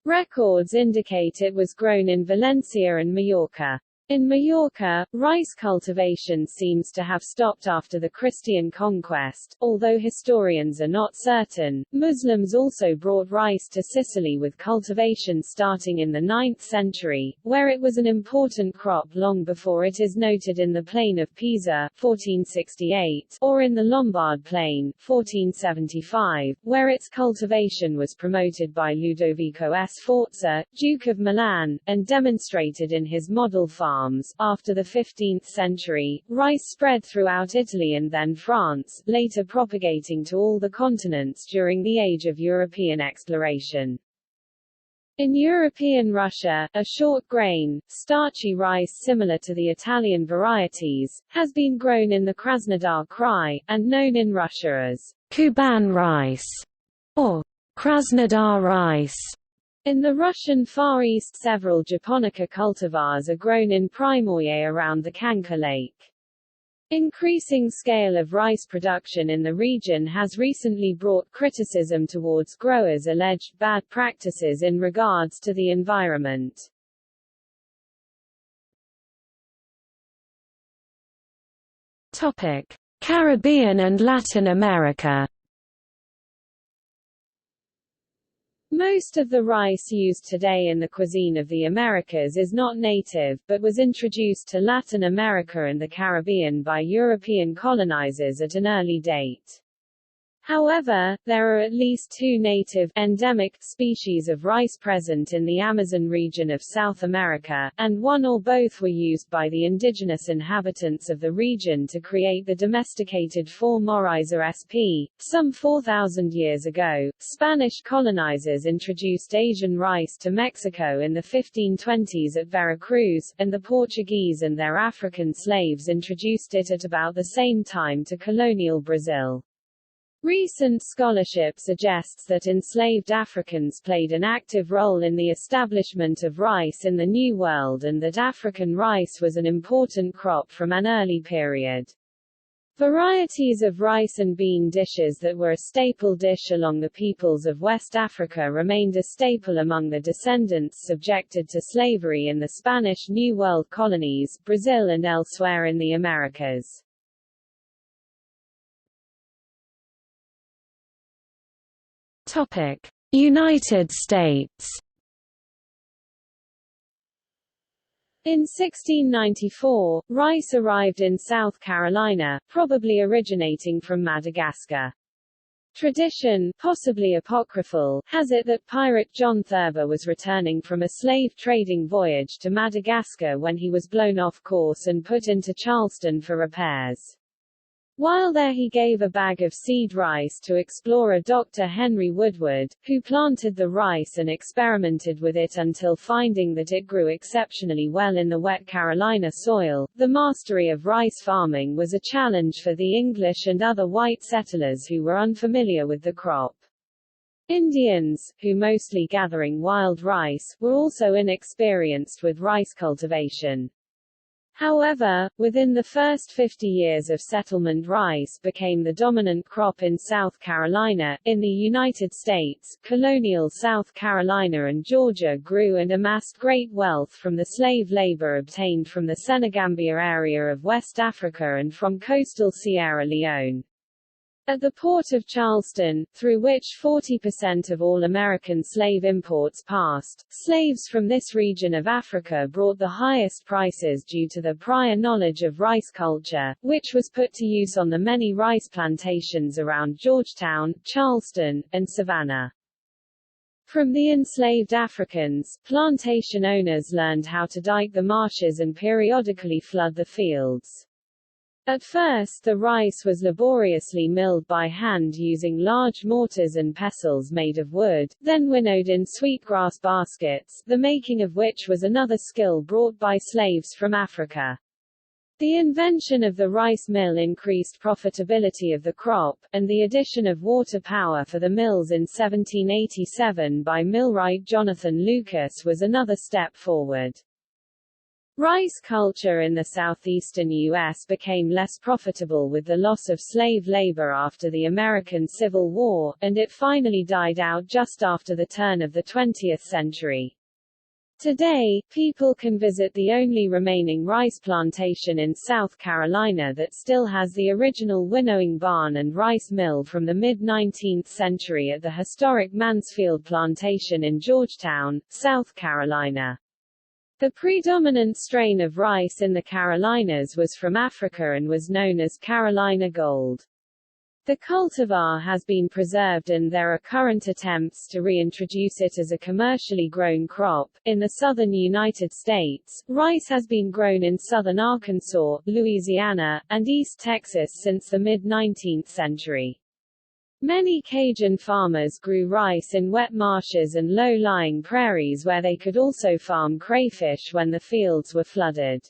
Records indicate it was grown in Valencia and Majorca. In Majorca, rice cultivation seems to have stopped after the Christian conquest, although historians are not certain. Muslims also brought rice to Sicily with cultivation starting in the 9th century, where it was an important crop long before it is noted in the Plain of Pisa 1468, or in the Lombard Plain 1475, where its cultivation was promoted by Ludovico Sforza, Duke of Milan, and demonstrated in his model farm. After the 15th century, rice spread throughout Italy and then France, later propagating to all the continents during the age of European exploration. In European Russia, a short grain, starchy rice similar to the Italian varieties, has been grown in the Krasnodar Krai, and known in Russia as Kuban rice, or Krasnodar rice. In the Russian Far East several japonica cultivars are grown in Primorye around the Kanka Lake. Increasing scale of rice production in the region has recently brought criticism towards growers' alleged bad practices in regards to the environment. Caribbean and Latin America. Most of the rice used today in the cuisine of the Americas is not native, but was introduced to Latin America and the Caribbean by European colonizers at an early date. However, there are at least 2 native, endemic, species of rice present in the Amazon region of South America, and one or both were used by the indigenous inhabitants of the region to create the domesticated form Oryza sp. Some 4,000 years ago, Spanish colonizers introduced Asian rice to Mexico in the 1520s at Veracruz, and the Portuguese and their African slaves introduced it at about the same time to colonial Brazil. Recent scholarship suggests that enslaved Africans played an active role in the establishment of rice in the New World and that African rice was an important crop from an early period. Varieties of rice and bean dishes that were a staple dish along the peoples of West Africa remained a staple among the descendants subjected to slavery in the Spanish New World colonies, Brazil and elsewhere in the Americas. United States. In 1694, rice arrived in South Carolina, probably originating from Madagascar. Tradition, possibly apocryphal, has it that pirate John Thurber was returning from a slave trading voyage to Madagascar when he was blown off course and put into Charleston for repairs. While there he gave a bag of seed rice to explorer Dr. Henry Woodward, who planted the rice and experimented with it until finding that it grew exceptionally well in the wet Carolina soil. The mastery of rice farming was a challenge for the English and other white settlers who were unfamiliar with the crop. Indians, who mostly gathering wild rice, were also inexperienced with rice cultivation. However, within the first 50 years of settlement, rice became the dominant crop in South Carolina. In the United States, colonial South Carolina and Georgia grew and amassed great wealth from the slave labor obtained from the Senegambia area of West Africa and from coastal Sierra Leone. At the port of Charleston, through which 40% of all American slave imports passed, slaves from this region of Africa brought the highest prices due to the prior knowledge of rice culture, which was put to use on the many rice plantations around Georgetown, Charleston, and Savannah. From the enslaved Africans, plantation owners learned how to dike the marshes and periodically flood the fields. At first the rice was laboriously milled by hand using large mortars and pestles made of wood, then winnowed in sweetgrass baskets, the making of which was another skill brought by slaves from Africa. The invention of the rice mill increased profitability of the crop, and the addition of water power for the mills in 1787 by millwright Jonathan Lucas was another step forward. Rice culture in the southeastern U.S. became less profitable with the loss of slave labor after the American Civil War, and it finally died out just after the turn of the 20th century. Today, people can visit the only remaining rice plantation in South Carolina that still has the original winnowing barn and rice mill from the mid-19th century at the historic Mansfield Plantation in Georgetown, South Carolina. The predominant strain of rice in the Carolinas was from Africa and was known as Carolina Gold. The cultivar has been preserved and there are current attempts to reintroduce it as a commercially grown crop. In the southern United States, rice has been grown in southern Arkansas, Louisiana, and East Texas since the mid-19th century. Many Cajun farmers grew rice in wet marshes and low-lying prairies where they could also farm crayfish when the fields were flooded.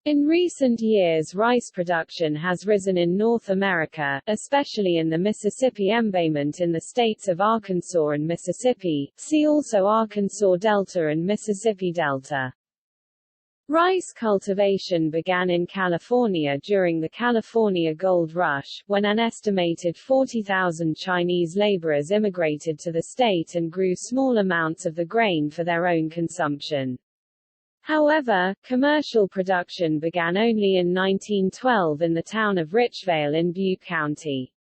In recent years, rice production has risen in North America, especially in the Mississippi embayment in the states of Arkansas and Mississippi. See also Arkansas Delta and Mississippi Delta. Rice cultivation began in California during the California Gold Rush, when an estimated 40,000 Chinese laborers immigrated to the state and grew small amounts of the grain for their own consumption. However, commercial production began only in 1912 in the town of Richvale in Butte County.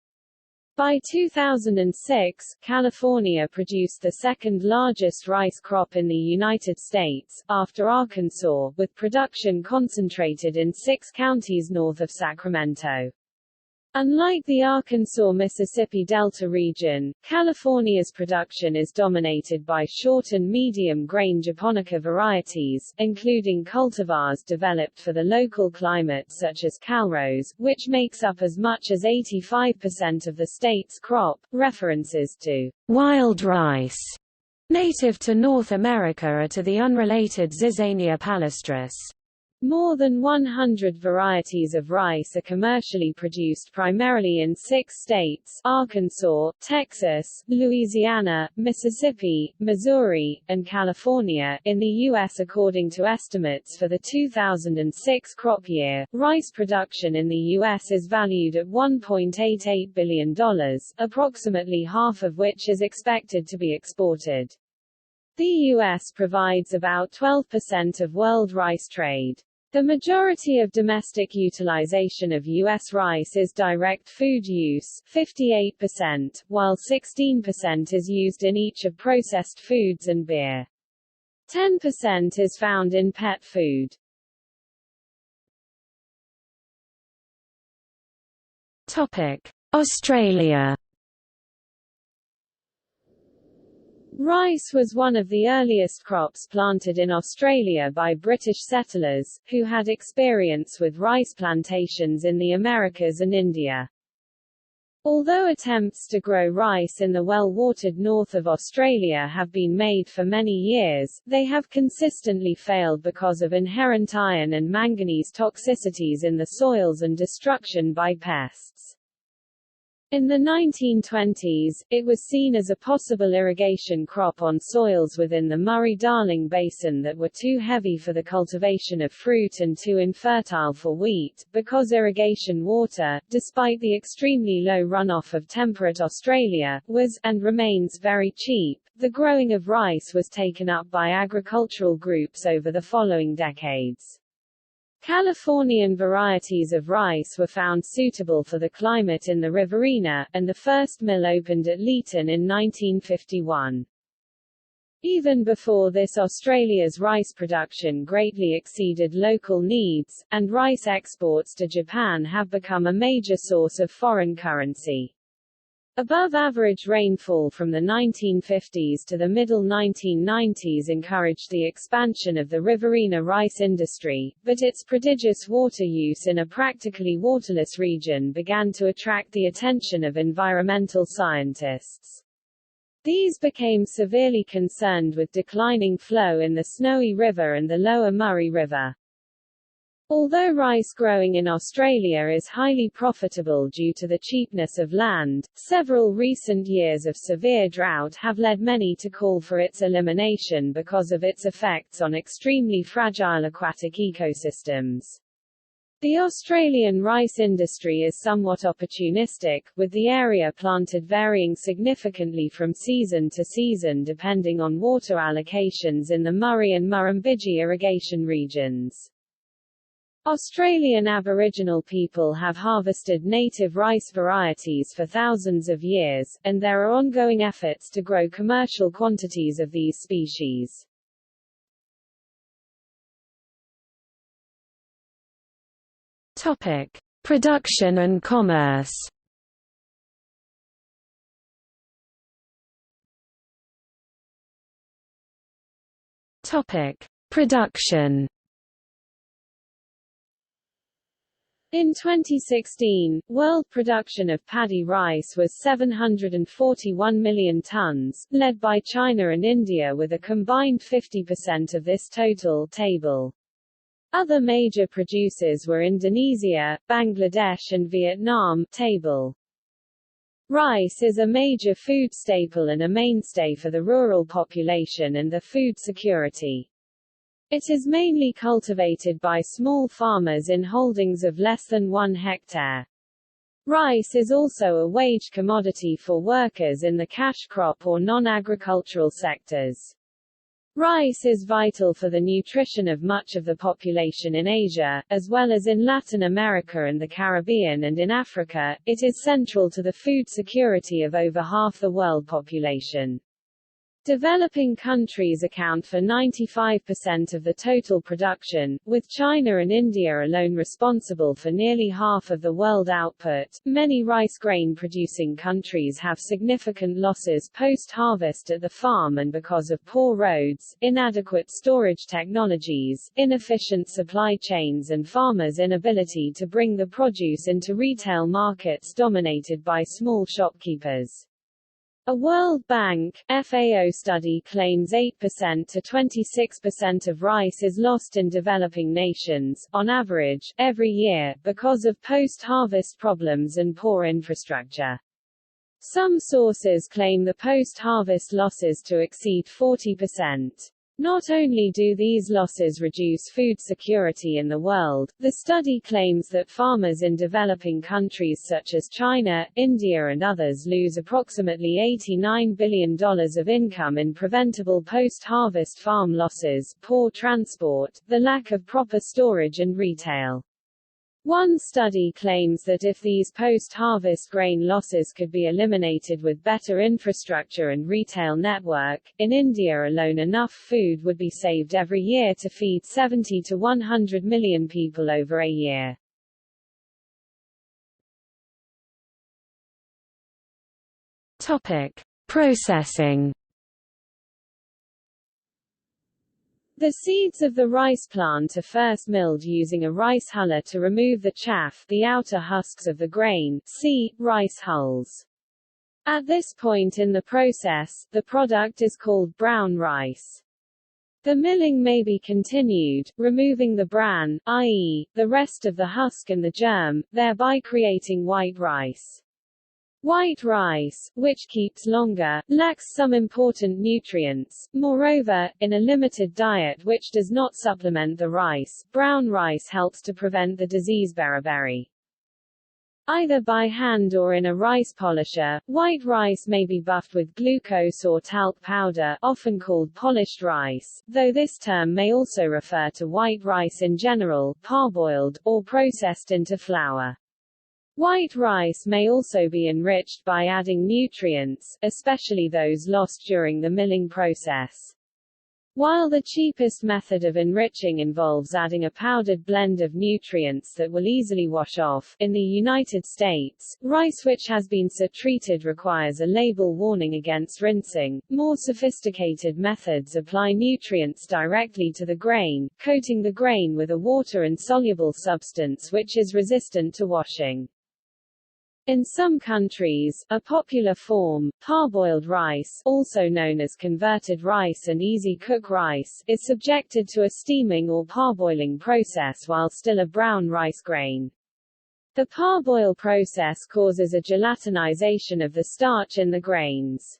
By 2006, California produced the second largest rice crop in the United States, after Arkansas, with production concentrated in 6 counties north of Sacramento. Unlike the Arkansas-Mississippi Delta region, California's production is dominated by short and medium-grain japonica varieties, including cultivars developed for the local climate such as Calrose, which makes up as much as 85% of the state's crop. References to wild rice, native to North America, are to the unrelated Zizania palustris. More than 100 varieties of rice are commercially produced primarily in 6 states: Arkansas, Texas, Louisiana, Mississippi, Missouri, and California. In the U.S., according to estimates for the 2006 crop year, rice production in the U.S. is valued at $1.88 billion, approximately half of which is expected to be exported. The U.S. provides about 12% of world rice trade. The majority of domestic utilization of U.S. rice is direct food use, 58%, while 16% is used in each of processed foods and beer. 10% is found in pet food. Topic: Australia. Rice was one of the earliest crops planted in Australia by British settlers, who had experience with rice plantations in the Americas and India. Although attempts to grow rice in the well-watered north of Australia have been made for many years, they have consistently failed because of inherent iron and manganese toxicities in the soils and destruction by pests. In the 1920s, it was seen as a possible irrigation crop on soils within the Murray-Darling Basin that were too heavy for the cultivation of fruit and too infertile for wheat, because irrigation water, despite the extremely low runoff of temperate Australia, was, and remains, very cheap. The growing of rice was taken up by agricultural groups over the following decades. Californian varieties of rice were found suitable for the climate in the Riverina, and the first mill opened at Leeton in 1951. Even before this, Australia's rice production greatly exceeded local needs, and rice exports to Japan have become a major source of foreign currency. Above-average rainfall from the 1950s to the middle 1990s encouraged the expansion of the Riverina rice industry, but its prodigious water use in a practically waterless region began to attract the attention of environmental scientists. These became severely concerned with declining flow in the Snowy River and the lower Murray River. Although rice growing in Australia is highly profitable due to the cheapness of land, several recent years of severe drought have led many to call for its elimination because of its effects on extremely fragile aquatic ecosystems. The Australian rice industry is somewhat opportunistic, with the area planted varying significantly from season to season depending on water allocations in the Murray and Murrumbidgee irrigation regions. Australian Aboriginal people have harvested native rice varieties for thousands of years, and there are ongoing efforts to grow commercial quantities of these species. Topic: Production and commerce. Topic: Production. In 2016, world production of paddy rice was 741 million tons, led by China and India with a combined 50% of this total table. Other major producers were Indonesia, Bangladesh and Vietnam table. Rice is a major food staple and a mainstay for the rural population and the food security. It is mainly cultivated by small farmers in holdings of less than 1 hectare. Rice is also a wage commodity for workers in the cash crop or non-agricultural sectors. Rice is vital for the nutrition of much of the population in Asia, as well as in Latin America and the Caribbean, and in Africa. It is central to the food security of over half the world population. Developing countries account for 95% of the total production, with China and India alone responsible for nearly half of the world output. Many rice grain producing countries have significant losses post-harvest at the farm and because of poor roads, inadequate storage technologies, inefficient supply chains and farmers' inability to bring the produce into retail markets dominated by small shopkeepers. A World Bank FAO study claims 8% to 26% of rice is lost in developing nations, on average, every year, because of post-harvest problems and poor infrastructure. Some sources claim the post-harvest losses to exceed 40%. Not only do these losses reduce food security in the world, the study claims that farmers in developing countries such as China, India and others lose approximately $89 billion of income in preventable post-harvest farm losses, poor transport, the lack of proper storage and retail. One study claims that if these post-harvest grain losses could be eliminated with better infrastructure and retail network, in India alone enough food would be saved every year to feed 70 to 100 million people over a year. Topic: Processing. The seeds of the rice plant are first milled using a rice huller to remove the chaff, the outer husks of the grain, see, rice hulls. At this point in the process, the product is called brown rice. The milling may be continued, removing the bran, i.e., the rest of the husk and the germ, thereby creating white rice. White rice, which keeps longer, lacks some important nutrients. Moreover, in a limited diet which does not supplement the rice, brown rice helps to prevent the disease beriberi. Either by hand or in a rice polisher, white rice may be buffed with glucose or talc powder, often called polished rice, though this term may also refer to white rice in general, parboiled, or processed into flour. White rice may also be enriched by adding nutrients, especially those lost during the milling process. While the cheapest method of enriching involves adding a powdered blend of nutrients that will easily wash off, in the United States, rice which has been so-treated requires a label warning against rinsing. More sophisticated methods apply nutrients directly to the grain, coating the grain with a water-insoluble substance which is resistant to washing. In some countries, a popular form, parboiled rice, also known as converted rice and easy-cook rice, is subjected to a steaming or parboiling process while still a brown rice grain. The parboil process causes a gelatinization of the starch in the grains.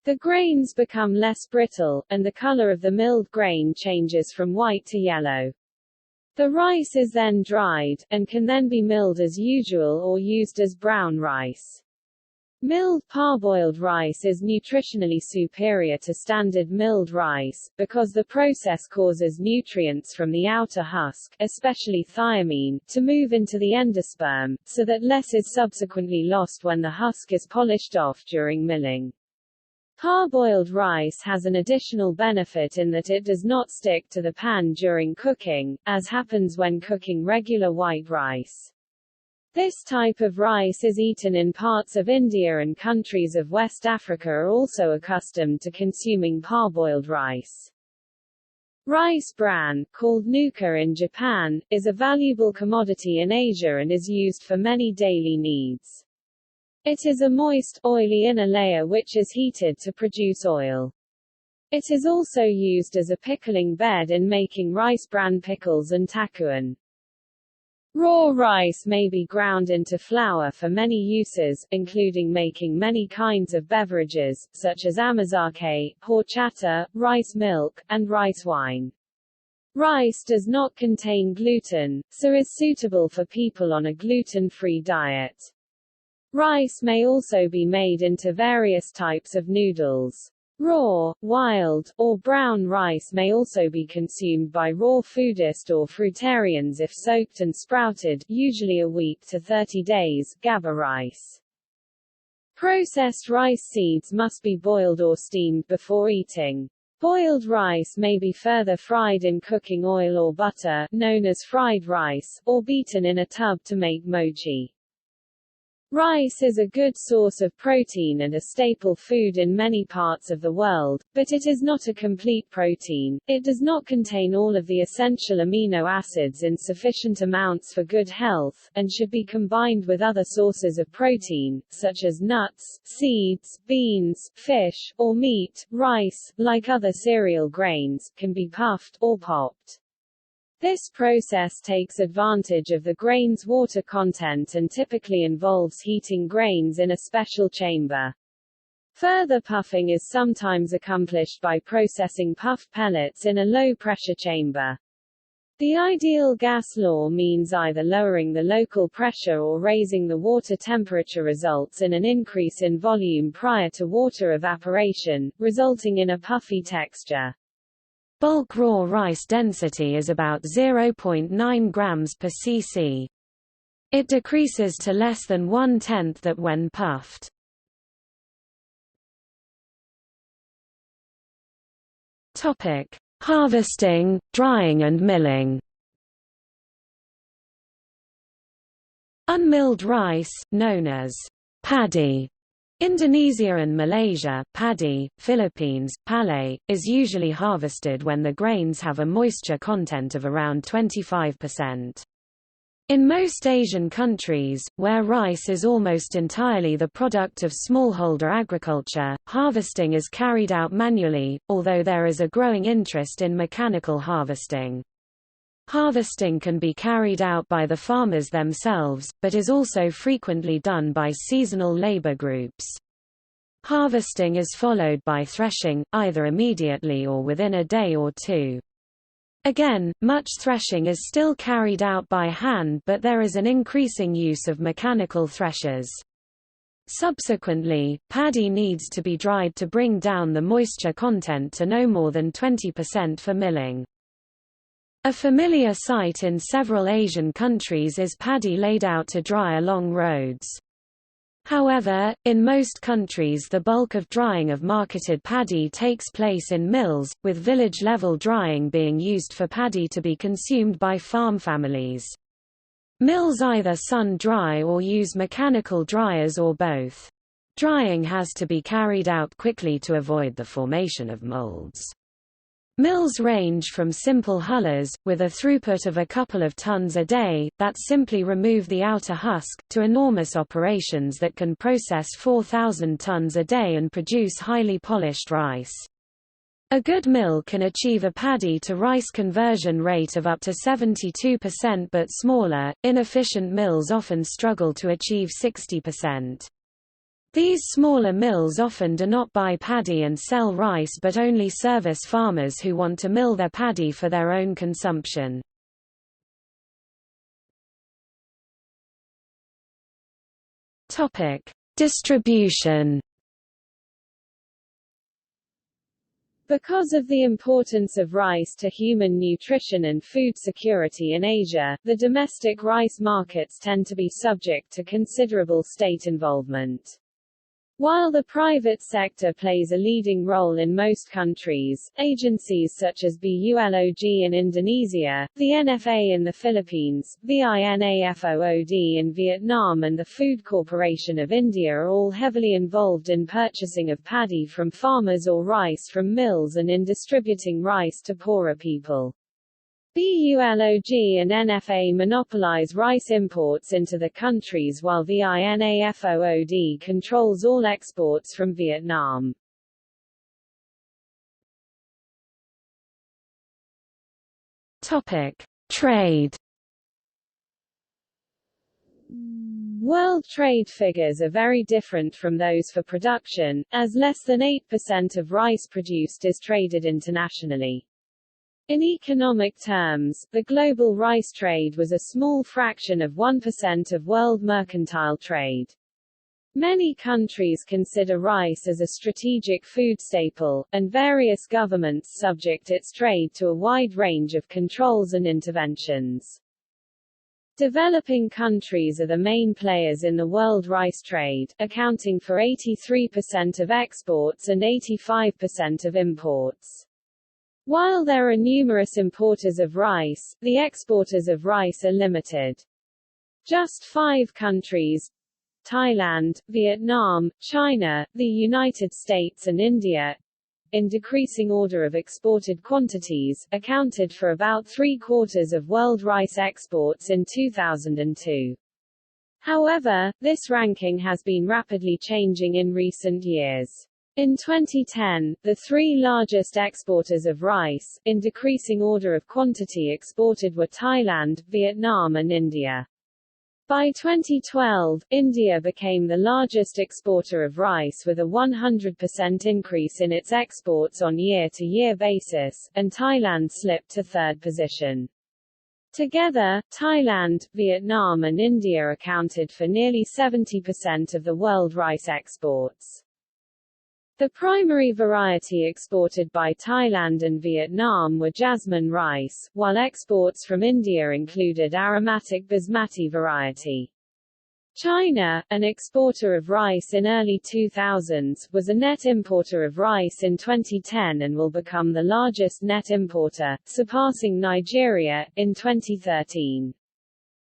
The grains become less brittle, and the color of the milled grain changes from white to yellow. The rice is then dried, and can then be milled as usual or used as brown rice. Milled parboiled rice is nutritionally superior to standard milled rice, because the process causes nutrients from the outer husk, especially thiamine, to move into the endosperm, so that less is subsequently lost when the husk is polished off during milling. Parboiled rice has an additional benefit in that it does not stick to the pan during cooking, as happens when cooking regular white rice. This type of rice is eaten in parts of India, and countries of West Africa are also accustomed to consuming parboiled rice. Rice bran, called nuka in Japan, is a valuable commodity in Asia and is used for many daily needs. It is a moist, oily inner layer which is heated to produce oil. It is also used as a pickling bed in making rice bran pickles and takuan. Raw rice may be ground into flour for many uses, including making many kinds of beverages, such as amazake, horchata, rice milk, and rice wine. Rice does not contain gluten, so is suitable for people on a gluten-free diet. Rice may also be made into various types of noodles. Raw, wild, or brown rice may also be consumed by raw foodists or fruitarians if soaked and sprouted, usually a week to 30 days, GABA rice. Processed rice seeds must be boiled or steamed before eating. Boiled rice may be further fried in cooking oil or butter, known as fried rice, or beaten in a tub to make mochi. Rice is a good source of protein and a staple food in many parts of the world, but it is not a complete protein. It does not contain all of the essential amino acids in sufficient amounts for good health, and should be combined with other sources of protein, such as nuts, seeds, beans, fish, or meat. Rice, like other cereal grains, can be puffed, or popped. This process takes advantage of the grain's water content and typically involves heating grains in a special chamber. Further puffing is sometimes accomplished by processing puffed pellets in a low-pressure chamber. The ideal gas law means either lowering the local pressure or raising the water temperature results in an increase in volume prior to water evaporation, resulting in a puffy texture. Bulk raw rice density is about 0.9 grams per cc. It decreases to less than 1/10 that when puffed. Topic: Harvesting, drying and milling. Unmilled rice, known as paddy, Indonesia and Malaysia, paddy, Philippines, palay, is usually harvested when the grains have a moisture content of around 25%. In most Asian countries, where rice is almost entirely the product of smallholder agriculture, harvesting is carried out manually, although there is a growing interest in mechanical harvesting. Harvesting can be carried out by the farmers themselves, but is also frequently done by seasonal labor groups. Harvesting is followed by threshing, either immediately or within a day or two. Again, much threshing is still carried out by hand, but there is an increasing use of mechanical threshers. Subsequently, paddy needs to be dried to bring down the moisture content to no more than 20% for milling. A familiar sight in several Asian countries is paddy laid out to dry along roads. However, in most countries the bulk of drying of marketed paddy takes place in mills, with village-level drying being used for paddy to be consumed by farm families. Mills either sun-dry or use mechanical dryers or both. Drying has to be carried out quickly to avoid the formation of molds. Mills range from simple hullers, with a throughput of a couple of tons a day, that simply remove the outer husk, to enormous operations that can process 4,000 tons a day and produce highly polished rice. A good mill can achieve a paddy to rice conversion rate of up to 72%, but smaller, inefficient mills often struggle to achieve 60%. These smaller mills often do not buy paddy and sell rice but only service farmers who want to mill their paddy for their own consumption. Distribution. Because of the importance of rice to human nutrition and food security in Asia, the domestic rice markets tend to be subject to considerable state involvement. While the private sector plays a leading role in most countries, agencies such as BULOG in Indonesia, the NFA in the Philippines, VINAFOOD in Vietnam and the Food Corporation of India are all heavily involved in purchasing of paddy from farmers or rice from mills and in distributing rice to poorer people. BULOG and NFA monopolize rice imports into the countries while VINAFOOD controls all exports from Vietnam. Trade. World trade figures are very different from those for production, as less than 8% of rice produced is traded internationally. In economic terms, the global rice trade was a small fraction of 1% of world mercantile trade. Many countries consider rice as a strategic food staple, and various governments subject its trade to a wide range of controls and interventions. Developing countries are the main players in the world rice trade, accounting for 83% of exports and 85% of imports. While there are numerous importers of rice, the exporters of rice are limited. Just 5 countries, Thailand, Vietnam, China, the United States and India, in decreasing order of exported quantities, accounted for about 3/4 of world rice exports in 2002. However, this ranking has been rapidly changing in recent years. In 2010, the 3 largest exporters of rice, in decreasing order of quantity exported were Thailand, Vietnam and India. By 2012, India became the largest exporter of rice with a 100% increase in its exports on year-to-year basis, and Thailand slipped to 3rd position. Together, Thailand, Vietnam and India accounted for nearly 70% of the world rice exports. The primary variety exported by Thailand and Vietnam were jasmine rice, while exports from India included aromatic basmati variety. China, an exporter of rice in early 2000s, was a net importer of rice in 2010 and will become the largest net importer, surpassing Nigeria, in 2013.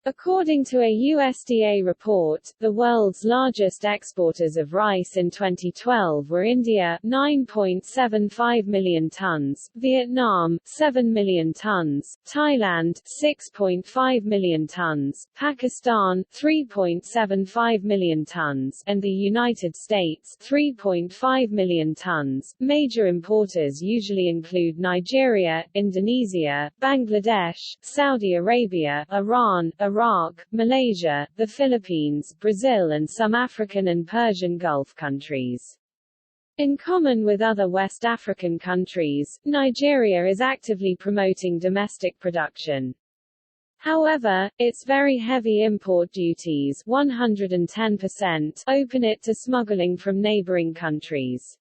According to a USDA report, the world's largest exporters of rice in 2012 were India 9.75 million tons, Vietnam 7 million tons, Thailand 6.5 million tons, Pakistan 3.75 million tons, and the United States 3.5 million tons. Major importers usually include Nigeria, Indonesia, Bangladesh, Saudi Arabia, Iran, Iraq, Malaysia, the Philippines, Brazil and some African and Persian Gulf countries. In common with other West African countries, Nigeria is actively promoting domestic production. However, its very heavy import duties 110% open it to smuggling from neighboring countries.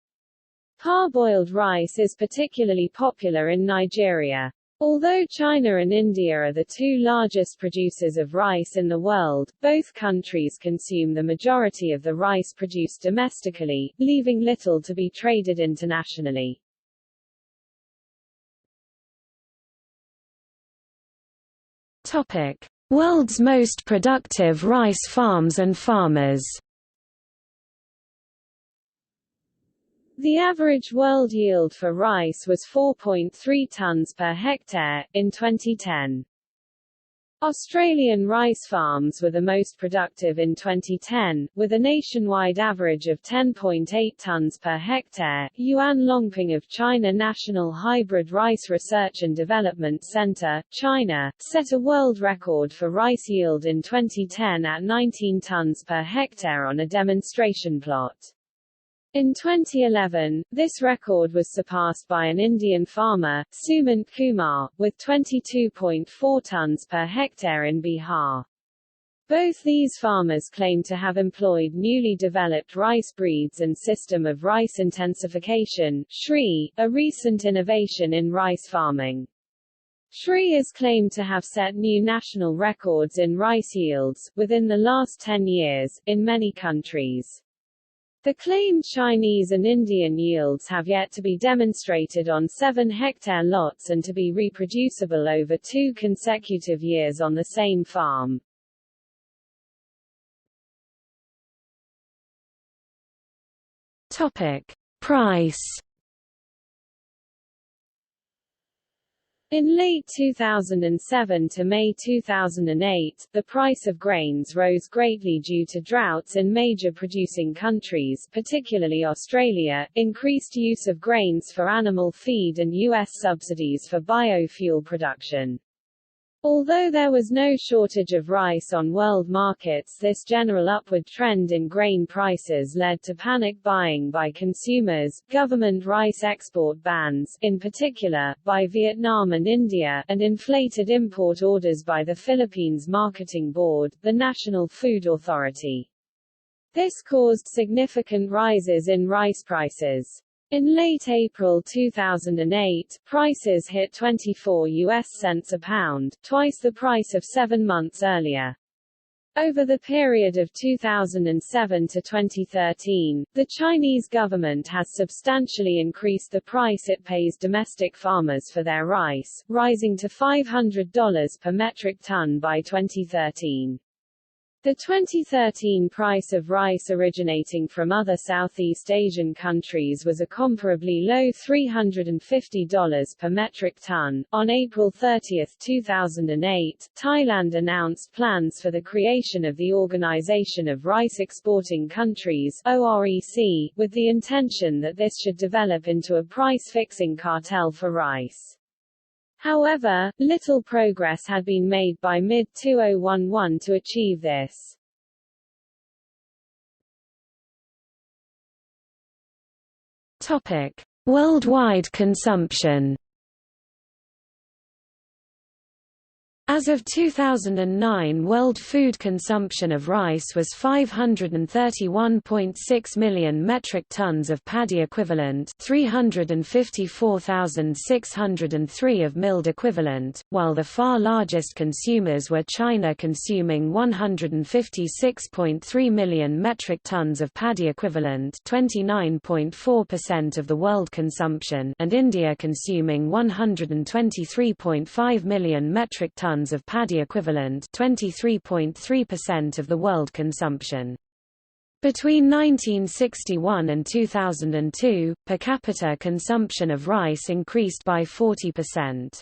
Parboiled rice is particularly popular in Nigeria. Although China and India are the two largest producers of rice in the world, both countries consume the majority of the rice produced domestically, leaving little to be traded internationally. Topic: World's most productive rice farms and farmers. The average world yield for rice was 4.3 tons per hectare, in 2010. Australian rice farms were the most productive in 2010, with a nationwide average of 10.8 tons per hectare. Yuan Longping of China National Hybrid Rice Research and Development Center, China, set a world record for rice yield in 2010 at 19 tons per hectare on a demonstration plot. In 2011, this record was surpassed by an Indian farmer, Sumant Kumar, with 22.4 tons per hectare in Bihar. Both these farmers claim to have employed newly developed rice breeds and system of rice intensification, SRI, a recent innovation in rice farming. SRI is claimed to have set new national records in rice yields, within the last 10 years, in many countries. The claimed Chinese and Indian yields have yet to be demonstrated on 7-hectare lots and to be reproducible over 2 consecutive years on the same farm. Topic: Price. In late 2007 to May 2008, the price of grains rose greatly due to droughts in major producing countries, particularly Australia, increased use of grains for animal feed and U.S. subsidies for biofuel production. Although there was no shortage of rice on world markets, this general upward trend in grain prices led to panic buying by consumers, government rice export bans, in particular, by Vietnam and India, and inflated import orders by the Philippines Marketing Board, the National Food Authority. This caused significant rises in rice prices. In late April 2008, prices hit 24 US cents a pound, twice the price of 7 months earlier. Over the period of 2007 to 2013, the Chinese government has substantially increased the price it pays domestic farmers for their rice, rising to $500 per metric ton by 2013. The 2013 price of rice originating from other Southeast Asian countries was a comparably low $350 per metric ton. On April 30, 2008, Thailand announced plans for the creation of the Organization of Rice Exporting Countries (OREC), with the intention that this should develop into a price-fixing cartel for rice. However, little progress had been made by mid-2011 to achieve this. Topic: Worldwide consumption. As of 2009, world food consumption of rice was 531.6 million metric tons of paddy equivalent, 354,603 of milled equivalent, while the far largest consumers were China consuming 156.3 million metric tons of paddy equivalent, 29.4% of the world consumption, and India consuming 123.5 million metric tons tons of paddy equivalent, 23.3% of the world consumption. Between 1961 and 2002, per capita consumption of rice increased by 40%.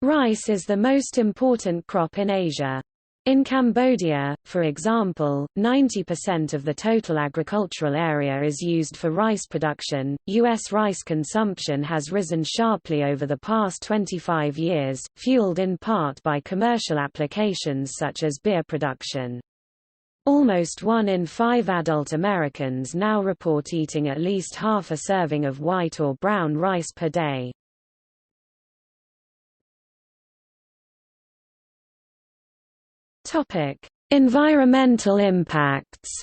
Rice is the most important crop in Asia. In Cambodia, for example, 90% of the total agricultural area is used for rice production. U.S. rice consumption has risen sharply over the past 25 years, fueled in part by commercial applications such as beer production. Almost 1 in 5 adult Americans now report eating at least half a serving of white or brown rice per day. Environmental impacts.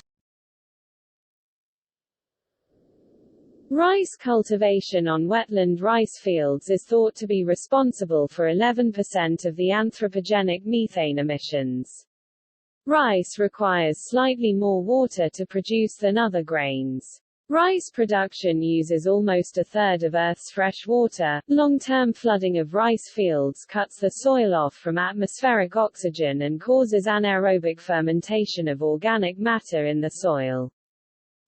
Rice cultivation on wetland rice fields is thought to be responsible for 11% of the anthropogenic methane emissions. Rice requires slightly more water to produce than other grains. Rice production uses almost a third of Earth's fresh water. Long-term flooding of rice fields cuts the soil off from atmospheric oxygen and causes anaerobic fermentation of organic matter in the soil.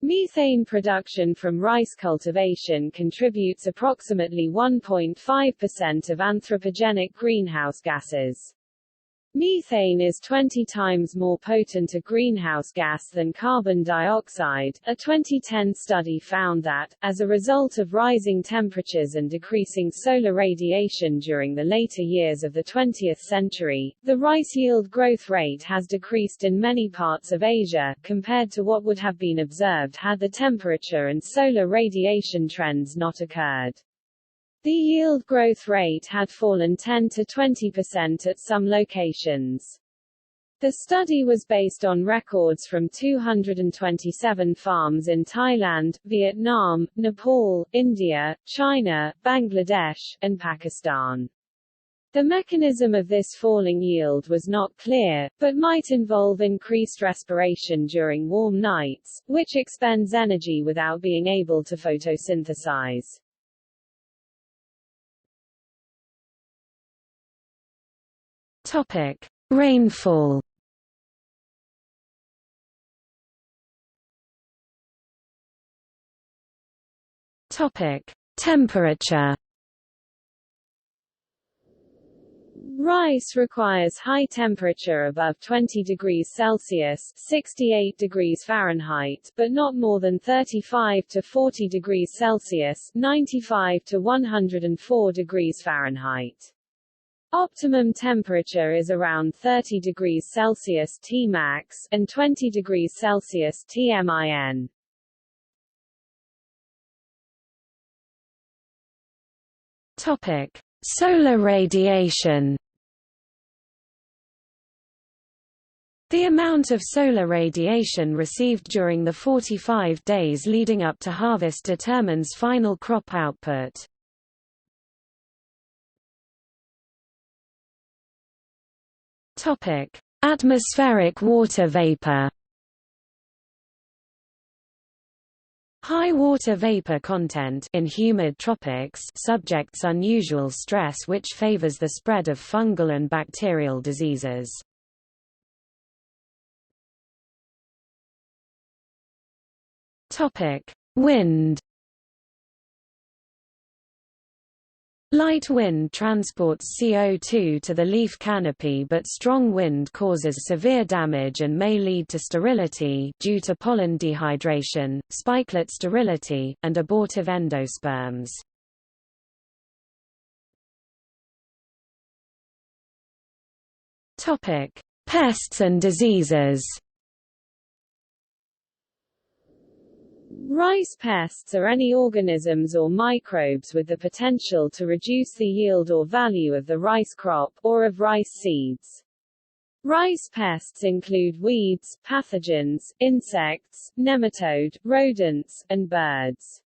Methane production from rice cultivation contributes approximately 1.5% of anthropogenic greenhouse gases. Methane is 20 times more potent a greenhouse gas than carbon dioxide. A 2010 study found that, as a result of rising temperatures and decreasing solar radiation during the later years of the 20th century, the rice yield growth rate has decreased in many parts of Asia, compared to what would have been observed had the temperature and solar radiation trends not occurred. The yield growth rate had fallen 10 to 20% at some locations. The study was based on records from 227 farms in Thailand, Vietnam, Nepal, India, China, Bangladesh, and Pakistan. The mechanism of this falling yield was not clear, but might involve increased respiration during warm nights, which expends energy without being able to photosynthesize. Rainfall. Temperature. Rice requires high temperature above 20 degrees Celsius (68 degrees Fahrenheit), but not more than 35 to 40 degrees Celsius (95 to 104 degrees Fahrenheit). Optimum temperature is around 30 degrees Celsius Tmax and 20 degrees Celsius Tmin. Topic: Solar radiation. The amount of solar radiation received during the 45 days leading up to harvest determines final crop output. Atmospheric water vapor. High water vapor content in humid tropics subjects unusual stress which favors the spread of fungal and bacterial diseases. Wind. Light wind transports CO2 to the leaf canopy, but strong wind causes severe damage and may lead to sterility due to pollen dehydration, spikelet sterility, and abortive endosperms. Pests and diseases. Rice pests are any organisms or microbes with the potential to reduce the yield or value of the rice crop, or of rice seeds. Rice pests include weeds, pathogens, insects, nematode, rodents, and birds.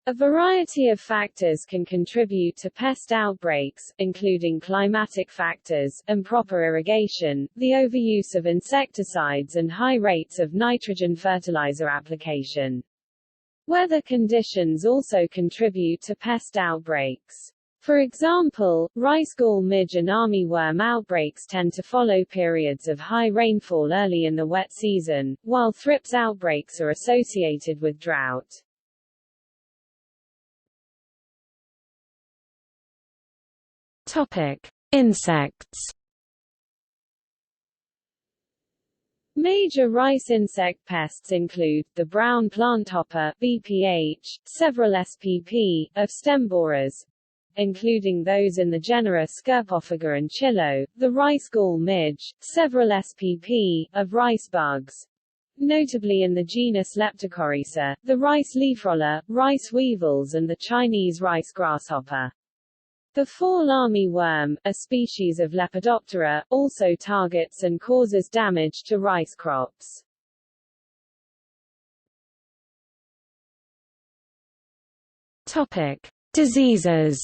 A variety of factors can contribute to pest outbreaks, including climatic factors, improper irrigation, the overuse of insecticides and high rates of nitrogen fertilizer application. Weather conditions also contribute to pest outbreaks. For example, rice gall midge and armyworm outbreaks tend to follow periods of high rainfall early in the wet season, while thrips outbreaks are associated with drought. Topic: Insects. Major rice insect pests include, the brown planthopper BPH, several SPP, of stem borers, including those in the genera Scirpophaga and Chilo, the rice gall midge, several SPP, of rice bugs, notably in the genus Leptocoryza, the rice leafroller, rice weevils and the Chinese rice grasshopper. The fall armyworm, a species of Lepidoptera, also targets and causes damage to rice crops. Topic: Diseases.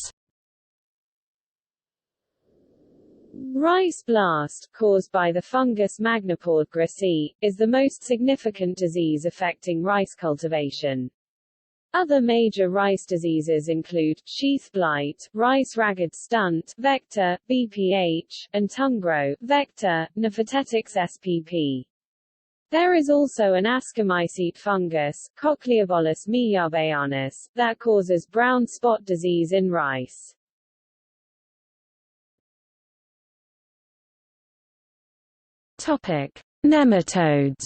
Rice blast, caused by the fungus Magnopode grassi, is the most significant disease affecting rice cultivation. Other major rice diseases include, sheath blight, rice ragged stunt, vector, BPH, and tungro, vector, Nephotetics spp. There is also an ascomycete fungus, Cochleobolus meyabayanus, that causes brown spot disease in rice. Topic: Nematodes.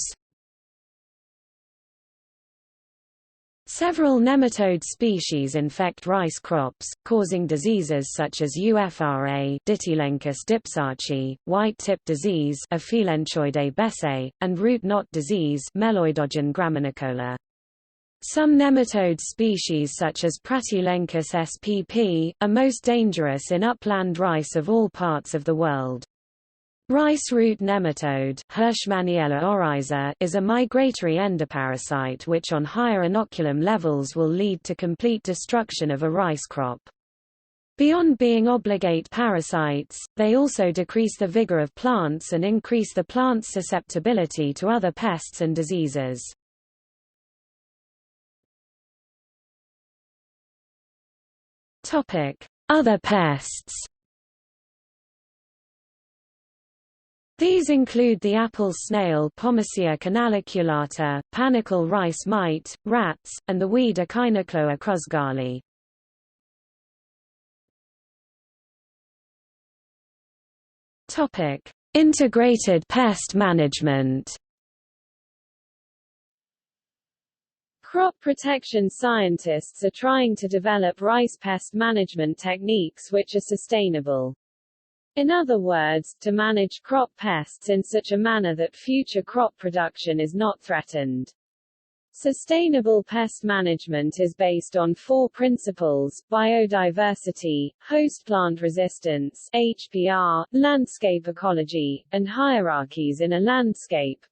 Several nematode species infect rice crops, causing diseases such as UFRA, Dictylenchus dipsaci, white-tip disease, Aphelenchoidae bessae, and root knot disease, Meloidogen graminicola. Some nematode species such as Pratylenchus spp. Are most dangerous in upland rice of all parts of the world. Rice root nematode Hirschmaniella oryza is a migratory endoparasite which on higher inoculum levels will lead to complete destruction of a rice crop. Beyond being obligate parasites, they also decrease the vigor of plants and increase the plant's susceptibility to other pests and diseases. Other pests. These include the apple snail Pomacea canaliculata, panicle rice mite, rats, and the weed Echinocloa krusgali. Integrated pest management. Crop protection scientists are trying to develop rice pest management techniques which are sustainable. In other words, to manage crop pests in such a manner that future crop production is not threatened. Sustainable pest management is based on 4 principles: biodiversity, host plant resistance (HPR), landscape ecology, and hierarchies in a landscape,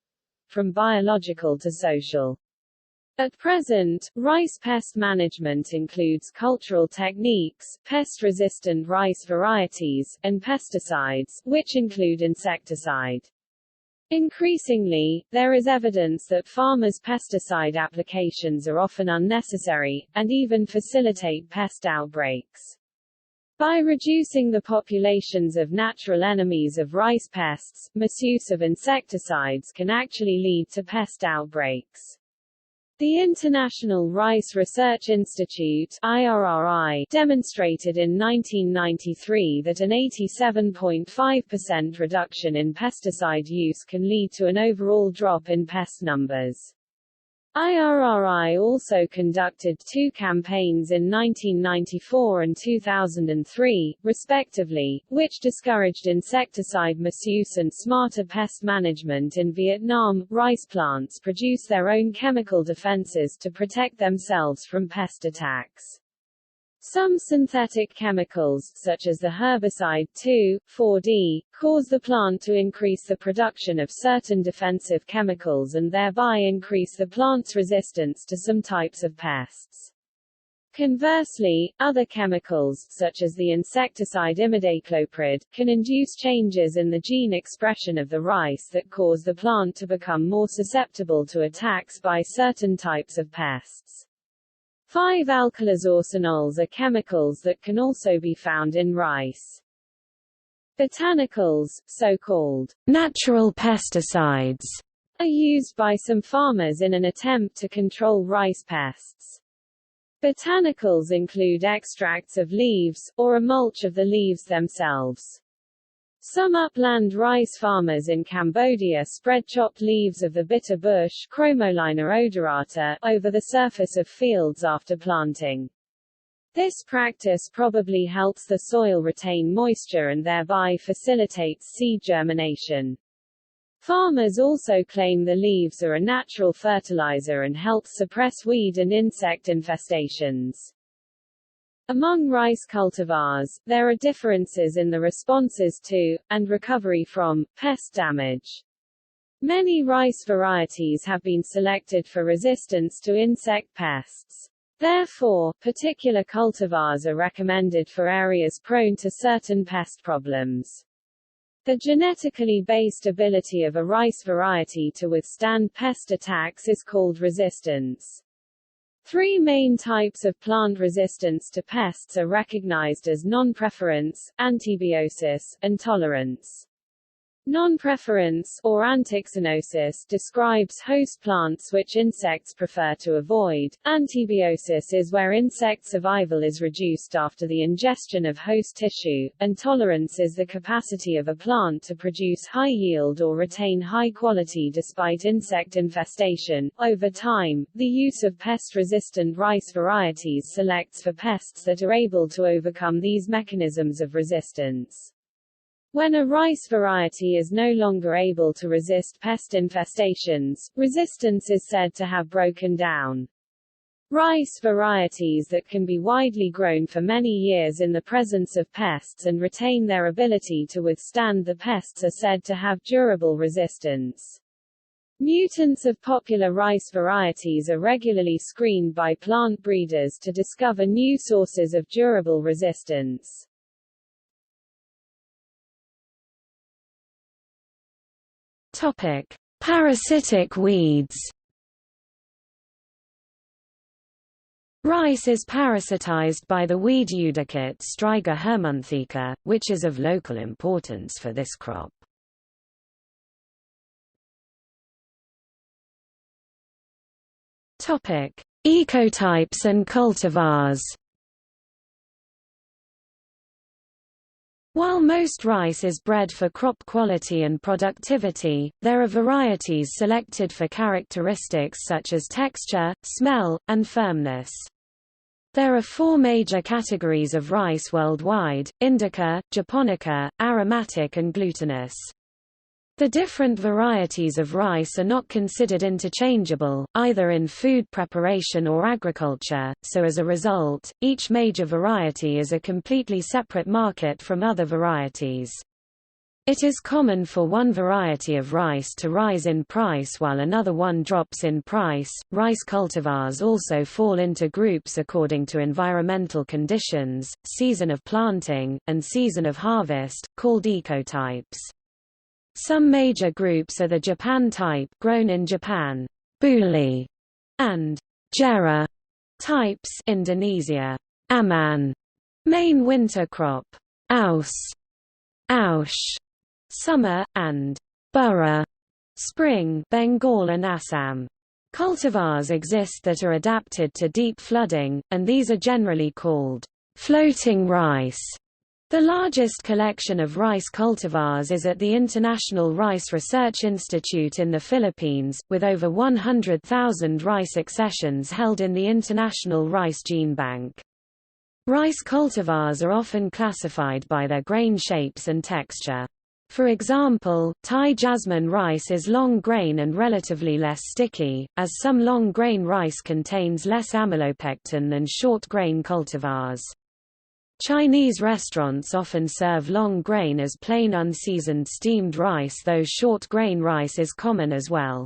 from biological to social. At present, rice pest management includes cultural techniques, pest-resistant rice varieties, and pesticides, which include insecticide. Increasingly, there is evidence that farmers' pesticide applications are often unnecessary, and even facilitate pest outbreaks. By reducing the populations of natural enemies of rice pests, misuse of insecticides can actually lead to pest outbreaks. The International Rice Research Institute (IRRI) demonstrated in 1993 that an 87.5% reduction in pesticide use can lead to an overall drop in pest numbers. IRRI also conducted 2 campaigns in 1994 and 2003, respectively, which discouraged insecticide misuse and smarter pest management in Vietnam. Rice plants produce their own chemical defenses to protect themselves from pest attacks. Some synthetic chemicals, such as the herbicide 2,4-D, cause the plant to increase the production of certain defensive chemicals and thereby increase the plant's resistance to some types of pests. Conversely, other chemicals, such as the insecticide imidacloprid, can induce changes in the gene expression of the rice that cause the plant to become more susceptible to attacks by certain types of pests. 5-alkylazorcinols are chemicals that can also be found in rice. Botanicals, so-called natural pesticides, are used by some farmers in an attempt to control rice pests. Botanicals include extracts of leaves, or a mulch of the leaves themselves. Some upland rice farmers in Cambodia spread chopped leaves of the bitter bush Chromolina odorata over the surface of fields after planting. This practice probably helps the soil retain moisture and thereby facilitates seed germination. Farmers also claim the leaves are a natural fertilizer and help suppress weed and insect infestations. Among rice cultivars, there are differences in the responses to, and recovery from, pest damage. Many rice varieties have been selected for resistance to insect pests. Therefore, particular cultivars are recommended for areas prone to certain pest problems. The genetically based ability of a rice variety to withstand pest attacks is called resistance. Three main types of plant resistance to pests are recognized as non-preference, antibiosis, and tolerance. Non-preference, or antixenosis, describes host plants which insects prefer to avoid. Antibiosis is where insect survival is reduced after the ingestion of host tissue, and tolerance is the capacity of a plant to produce high yield or retain high quality despite insect infestation. Over time, the use of pest-resistant rice varieties selects for pests that are able to overcome these mechanisms of resistance. When a rice variety is no longer able to resist pest infestations, resistance is said to have broken down. Rice varieties that can be widely grown for many years in the presence of pests and retain their ability to withstand the pests are said to have durable resistance. Mutants of popular rice varieties are regularly screened by plant breeders to discover new sources of durable resistance. Topic: Parasitic weeds. Rice is parasitized by the weed Eudicate Striga hermanthica, which is of local importance for this crop. Topic: Ecotypes and cultivars. While most rice is bred for crop quality and productivity, there are varieties selected for characteristics such as texture, smell, and firmness. There are four major categories of rice worldwide: indica, japonica, aromatic and glutinous. The different varieties of rice are not considered interchangeable, either in food preparation or agriculture, so as a result, each major variety is a completely separate market from other varieties. It is common for one variety of rice to rise in price while another one drops in price. Rice cultivars also fall into groups according to environmental conditions, season of planting, and season of harvest, called ecotypes. Some major groups are the Japan type, grown in Japan, Buli, and Jera types, Indonesia, Aman, main winter crop, Aus, Aush, summer, and Bura, spring, Bengal and Assam. Cultivars exist that are adapted to deep flooding, and these are generally called floating rice. The largest collection of rice cultivars is at the International Rice Research Institute in the Philippines, with over 100,000 rice accessions held in the International Rice Gene Bank. Rice cultivars are often classified by their grain shapes and texture. For example, Thai jasmine rice is long grain and relatively less sticky, as some long grain rice contains less amylopectin than short grain cultivars. Chinese restaurants often serve long grain as plain unseasoned steamed rice, though short grain rice is common as well.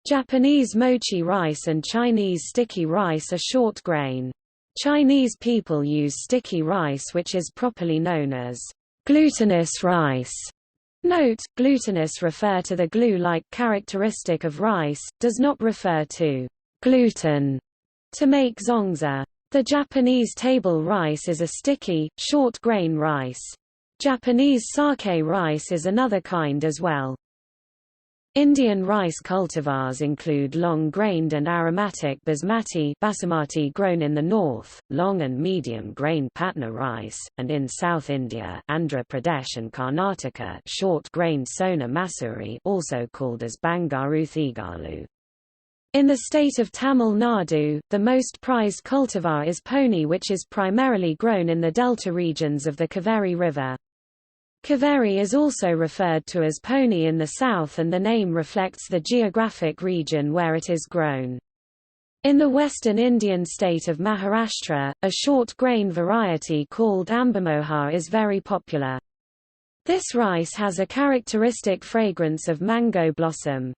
Japanese mochi rice and Chinese sticky rice are short grain. Chinese people use sticky rice, which is properly known as glutinous rice. Note, glutinous refer to the glue-like characteristic of rice, does not refer to gluten. to make zongzi. The Japanese table rice is a sticky, short-grain rice. Japanese sake rice is another kind as well. Indian rice cultivars include long-grained and aromatic basmati grown in the north, long and medium-grained Patna rice, and in South India, Andhra Pradesh and Karnataka, short-grained Sona Masuri, also called as Bangaru Thigalu. In the state of Tamil Nadu, the most prized cultivar is poni, which is primarily grown in the delta regions of the Kaveri River. Kaveri is also referred to as poni in the south, and the name reflects the geographic region where it is grown. In the western Indian state of Maharashtra, a short-grain variety called Ambamoha is very popular. This rice has a characteristic fragrance of mango blossom.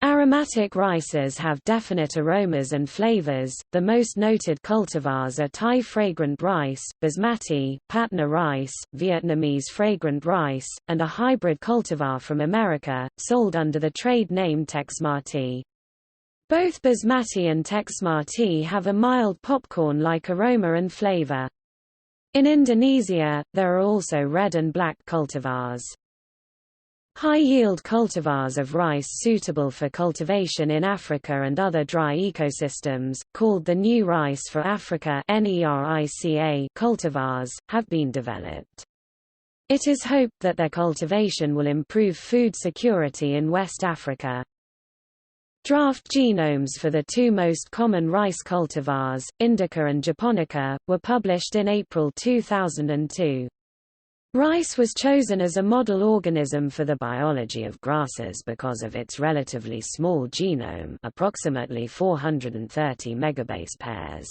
Aromatic rices have definite aromas and flavors. The most noted cultivars are Thai fragrant rice, basmati, Patna rice, Vietnamese fragrant rice, and a hybrid cultivar from America, sold under the trade name Texmati. Both basmati and Texmati have a mild popcorn-like aroma and flavor. In Indonesia, there are also red and black cultivars. High-yield cultivars of rice suitable for cultivation in Africa and other dry ecosystems, called the New Rice for Africa cultivars, have been developed. It is hoped that their cultivation will improve food security in West Africa. Draft genomes for the two most common rice cultivars, Indica and Japonica, were published in April 2002. Rice was chosen as a model organism for the biology of grasses because of its relatively small genome, approximately 430 megabase pairs.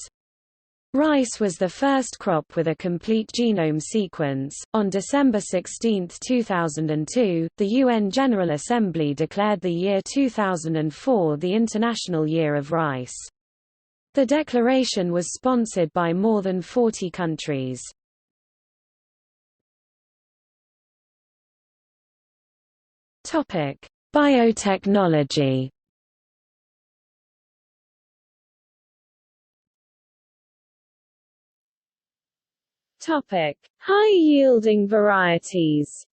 Rice was the first crop with a complete genome sequence. On December 16, 2002, the UN General Assembly declared the year 2004 the International Year of Rice. The declaration was sponsored by more than 40 countries. Biotechnology. High-yielding varieties.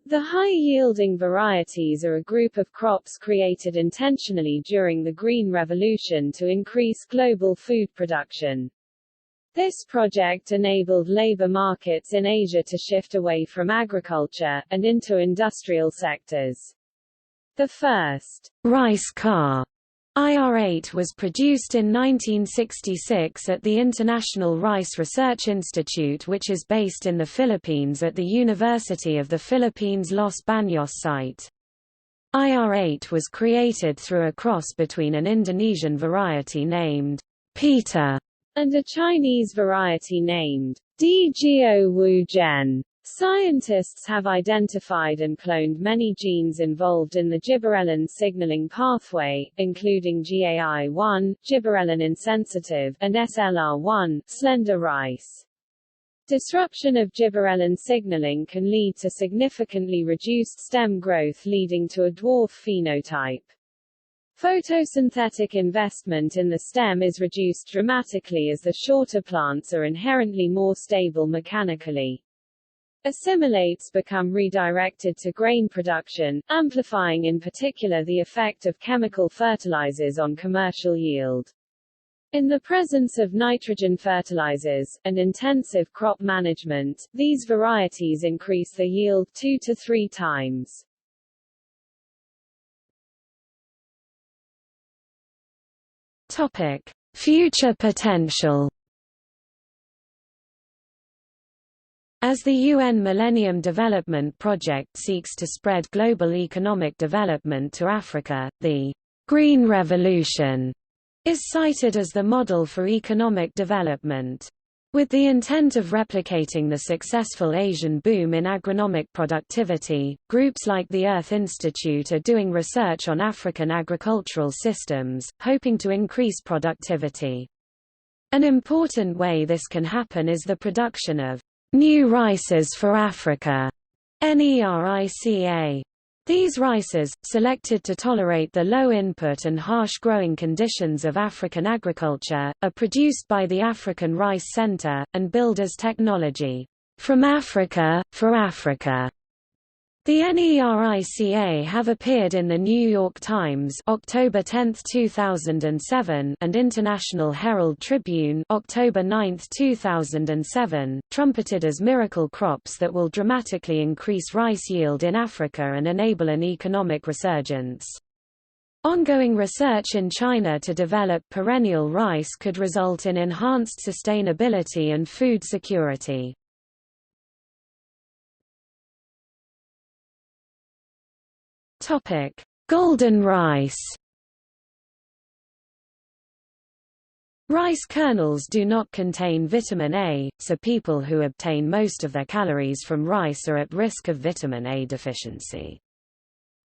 The high-yielding varieties are a group of crops created intentionally during the Green Revolution to increase global food production. This project enabled labor markets in Asia to shift away from agriculture, and into industrial sectors. The first rice car, IR-8, was produced in 1966 at the International Rice Research Institute, which is based in the Philippines at the University of the Philippines Los Baños site. IR-8 was created through a cross between an Indonesian variety named Pita and a Chinese variety named Dgio Wugen. Scientists have identified and cloned many genes involved in the gibberellin signaling pathway, including GAI1, gibberellin insensitive, and SLR1, slender rice. Disruption of gibberellin signaling can lead to significantly reduced stem growth, leading to a dwarf phenotype. Photosynthetic investment in the stem is reduced dramatically as the shorter plants are inherently more stable mechanically. Assimilates become redirected to grain production, amplifying in particular the effect of chemical fertilizers on commercial yield. In the presence of nitrogen fertilizers, and intensive crop management, these varieties increase the yield 2 to 3 times. Future potential. As the UN Millennium Development Project seeks to spread global economic development to Africa, the Green Revolution is cited as the model for economic development. With the intent of replicating the successful Asian boom in agronomic productivity, groups like the Earth Institute are doing research on African agricultural systems, hoping to increase productivity. An important way this can happen is the production of New Rices for Africa, NERICA. These rices, selected to tolerate the low input and harsh growing conditions of African agriculture, are produced by the African Rice Center, and billed as technology, "from Africa, for Africa." The NERICA have appeared in the New York Times October 10, 2007 and International Herald Tribune October 9, 2007, trumpeted as miracle crops that will dramatically increase rice yield in Africa and enable an economic resurgence. Ongoing research in China to develop perennial rice could result in enhanced sustainability and food security. Golden rice. Rice kernels do not contain vitamin A, so people who obtain most of their calories from rice are at risk of vitamin A deficiency.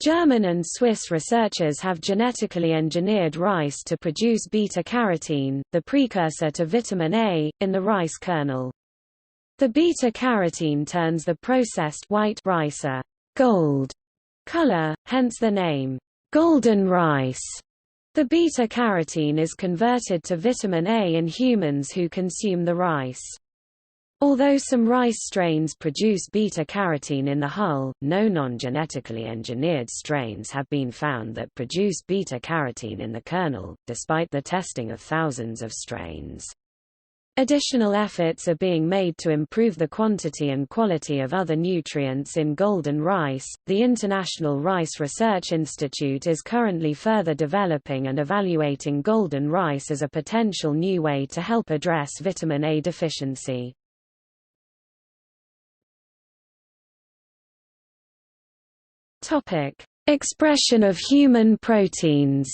German and Swiss researchers have genetically engineered rice to produce beta-carotene, the precursor to vitamin A, in the rice kernel. The beta-carotene turns the processed white rice a gold color, hence the name, golden rice. The beta-carotene is converted to vitamin A in humans who consume the rice. Although some rice strains produce beta-carotene in the hull, no non-genetically engineered strains have been found that produce beta-carotene in the kernel, despite the testing of thousands of strains. Additional efforts are being made to improve the quantity and quality of other nutrients in golden rice. The International Rice Research Institute is currently further developing and evaluating golden rice as a potential new way to help address vitamin A deficiency. Topic: Expression of human proteins.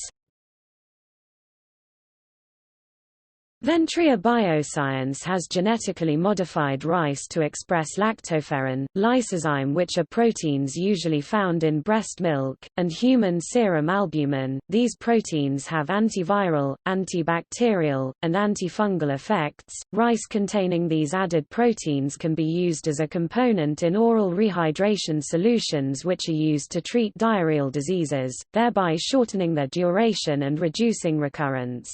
Ventria Bioscience has genetically modified rice to express lactoferrin, lysozyme, which are proteins usually found in breast milk, and human serum albumin. These proteins have antiviral, antibacterial, and antifungal effects. Rice containing these added proteins can be used as a component in oral rehydration solutions which are used to treat diarrheal diseases, thereby shortening their duration and reducing recurrence.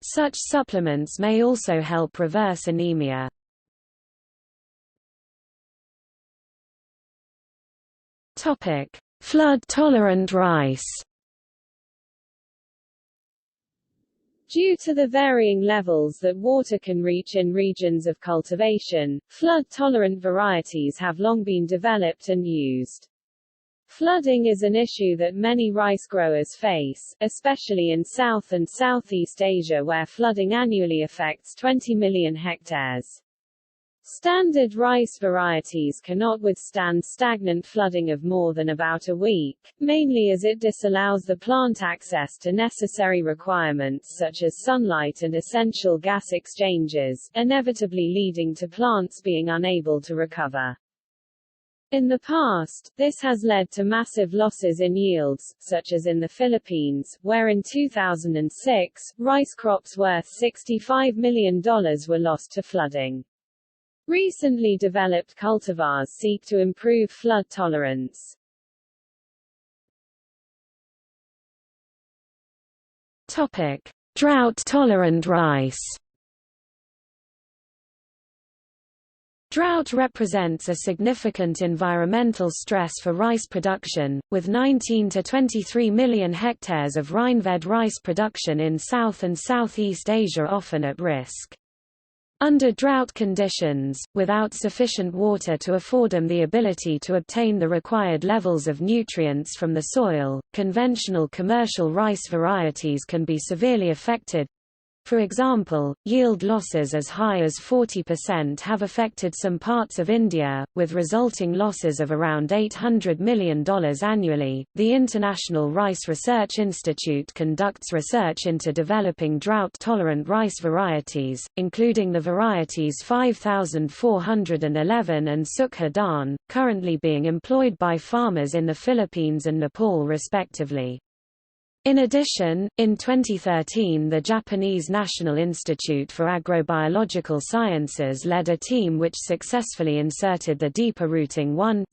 Such supplements may also help reverse anemia. Flood-tolerant rice. Due to the varying levels that water can reach in regions of cultivation, flood-tolerant varieties have long been developed and used. Flooding is an issue that many rice growers face, especially in South and Southeast Asia where flooding annually affects 20 million hectares. Standard rice varieties cannot withstand stagnant flooding of more than about a week, mainly as it disallows the plant access to necessary requirements such as sunlight and essential gas exchanges, inevitably leading to plants being unable to recover. In the past, this has led to massive losses in yields, such as in the Philippines, where in 2006, rice crops worth $65 million were lost to flooding. Recently developed cultivars seek to improve flood tolerance. Drought-tolerant rice. Drought represents a significant environmental stress for rice production, with 19 to 23 million hectares of rainfed rice production in South and Southeast Asia often at risk. Under drought conditions, without sufficient water to afford them the ability to obtain the required levels of nutrients from the soil, conventional commercial rice varieties can be severely affected. For example, yield losses as high as 40% have affected some parts of India, with resulting losses of around $800 million annually. The International Rice Research Institute conducts research into developing drought-tolerant rice varieties, including the varieties 5411 and Sukha Dhan, currently being employed by farmers in the Philippines and Nepal respectively. In addition, in 2013 the Japanese National Institute for Agrobiological Sciences led a team which successfully inserted the deeper-rooting 1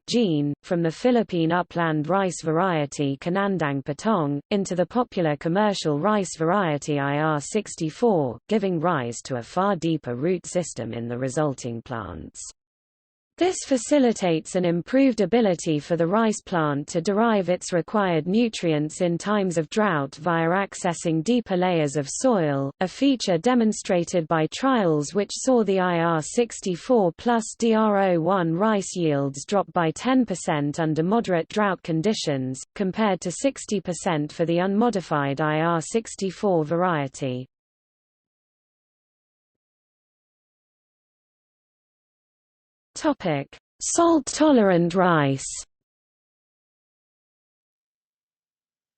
gene, from the Philippine upland rice variety Canandang Patong, into the popular commercial rice variety IR64, giving rise to a far deeper root system in the resulting plants. This facilitates an improved ability for the rice plant to derive its required nutrients in times of drought via accessing deeper layers of soil, a feature demonstrated by trials which saw the IR64 plus DR01 rice yields drop by 10% under moderate drought conditions, compared to 60% for the unmodified IR64 variety. Salt-tolerant rice.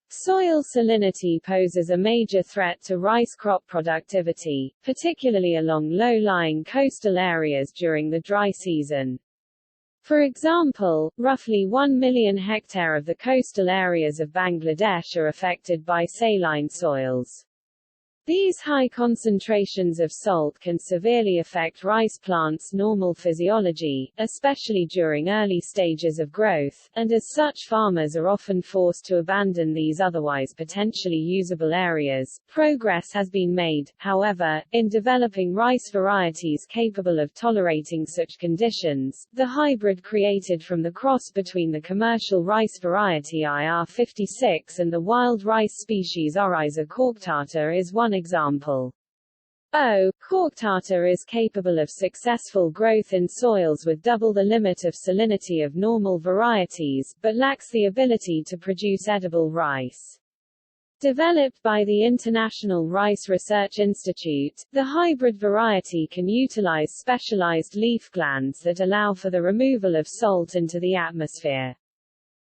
Soil salinity poses a major threat to rice crop productivity, particularly along low-lying coastal areas during the dry season. For example, roughly 1 million hectares of the coastal areas of Bangladesh are affected by saline soils. These high concentrations of salt can severely affect rice plants' normal physiology, especially during early stages of growth, and as such farmers are often forced to abandon these otherwise potentially usable areas. Progress has been made, however, in developing rice varieties capable of tolerating such conditions. The hybrid created from the cross between the commercial rice variety IR56 and the wild rice species Oryza corctata is one example. O. corctata is capable of successful growth in soils with double the limit of salinity of normal varieties, but lacks the ability to produce edible rice. Developed by the International Rice Research Institute, the hybrid variety can utilize specialized leaf glands that allow for the removal of salt into the atmosphere.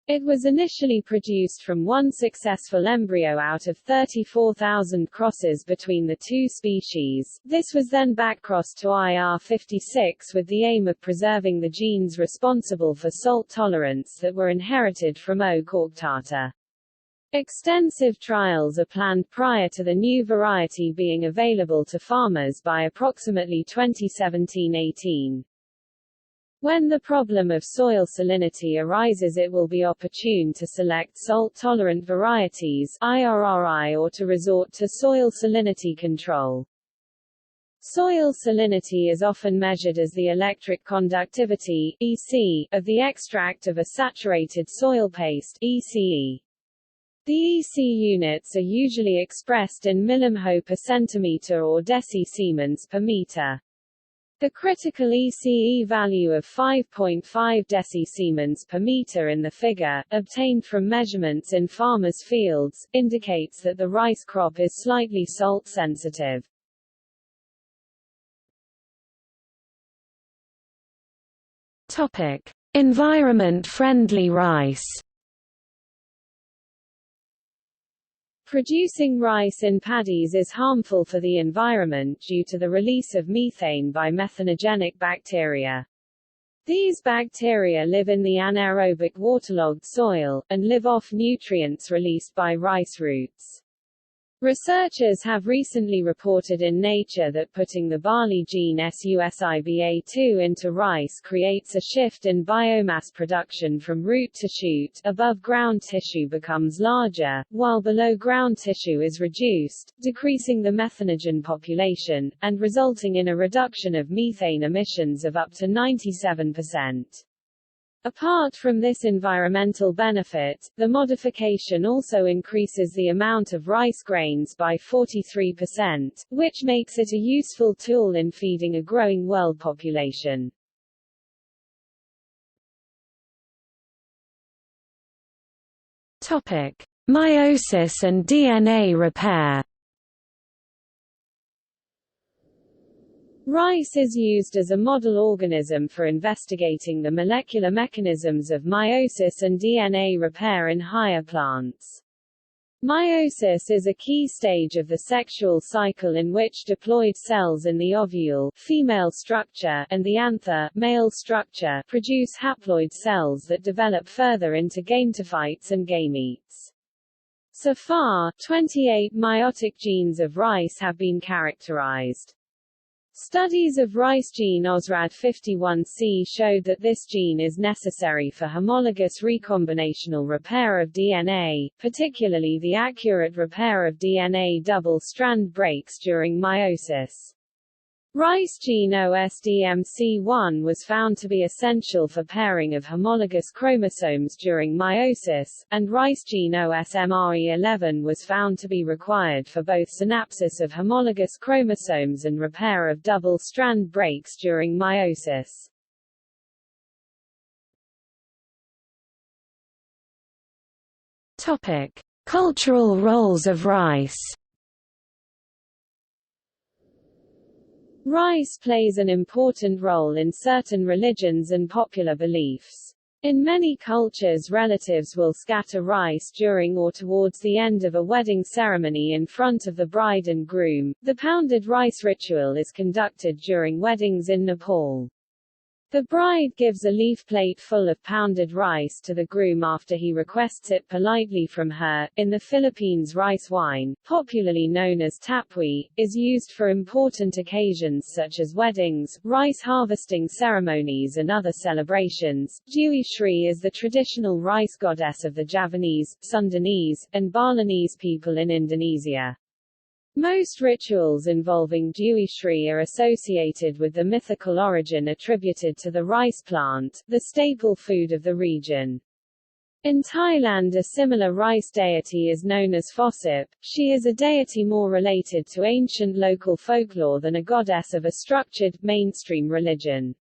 It was initially produced from one successful embryo out of 34,000 crosses between the two species. This was then backcrossed to IR56 with the aim of preserving the genes responsible for salt tolerance that were inherited from O. corctata. Extensive trials are planned prior to the new variety being available to farmers by approximately 2017-18. When the problem of soil salinity arises, it will be opportune to select salt-tolerant varieties (IRRI) or to resort to soil salinity control. Soil salinity is often measured as the electric conductivity (EC) of the extract of a saturated soil paste (ECE). The EC units are usually expressed in millimho per centimeter or deci-Siemens per meter. The critical ECE value of 5.5 deci-Siemens per meter in the figure, obtained from measurements in farmers' fields, indicates that the rice crop is slightly salt-sensitive. Topic: Environment-friendly rice. Producing rice in paddies is harmful for the environment due to the release of methane by methanogenic bacteria. These bacteria live in the anaerobic waterlogged soil, and live off nutrients released by rice roots. Researchers have recently reported in Nature that putting the barley gene SUSIBA2 into rice creates a shift in biomass production from root to shoot. Above ground tissue becomes larger, while below ground tissue is reduced, decreasing the methanogen population, and resulting in a reduction of methane emissions of up to 97%. Apart from this environmental benefit, the modification also increases the amount of rice grains by 43%, which makes it a useful tool in feeding a growing world population. Topic: Meiosis and DNA repair. Rice is used as a model organism for investigating the molecular mechanisms of meiosis and DNA repair in higher plants. Meiosis is a key stage of the sexual cycle in which diploid cells in the ovule female structure and the anther male structure produce haploid cells that develop further into gametophytes and gametes. So far, 28 meiotic genes of rice have been characterized. Studies of rice gene OSRAD51C showed that this gene is necessary for homologous recombinational repair of DNA, particularly the accurate repair of DNA double-strand breaks during meiosis. Rice gene OSDMC1 was found to be essential for pairing of homologous chromosomes during meiosis, and rice gene OSMRE11 was found to be required for both synapsis of homologous chromosomes and repair of double-strand breaks during meiosis. Topic: Cultural roles of rice. Rice plays an important role in certain religions and popular beliefs. In many cultures, relatives will scatter rice during or towards the end of a wedding ceremony in front of the bride and groom. The pounded rice ritual is conducted during weddings in Nepal. The bride gives a leaf plate full of pounded rice to the groom after he requests it politely from her. In the Philippines, rice wine, popularly known as tapui, is used for important occasions such as weddings, rice harvesting ceremonies and other celebrations. Dewi Sri is the traditional rice goddess of the Javanese, Sundanese, and Balinese people in Indonesia. Most rituals involving Dewi Sri are associated with the mythical origin attributed to the rice plant, the staple food of the region. In Thailand, a similar rice deity is known as Phosip. She is a deity more related to ancient local folklore than a goddess of a structured, mainstream religion.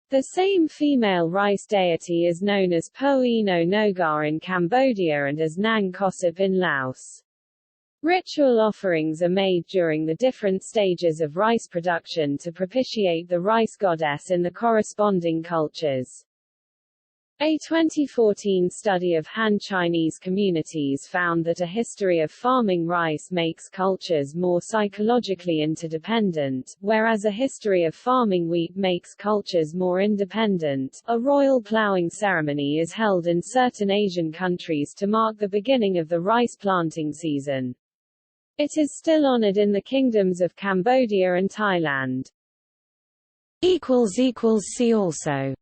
The same female rice deity is known as Po Ino Noga in Cambodia and as Nang Kosip in Laos. Ritual offerings are made during the different stages of rice production to propitiate the rice goddess in the corresponding cultures. A 2014 study of Han Chinese communities found that a history of farming rice makes cultures more psychologically interdependent, whereas a history of farming wheat makes cultures more independent. A royal ploughing ceremony is held in certain Asian countries to mark the beginning of the rice planting season. It is still honored in the kingdoms of Cambodia and Thailand. See also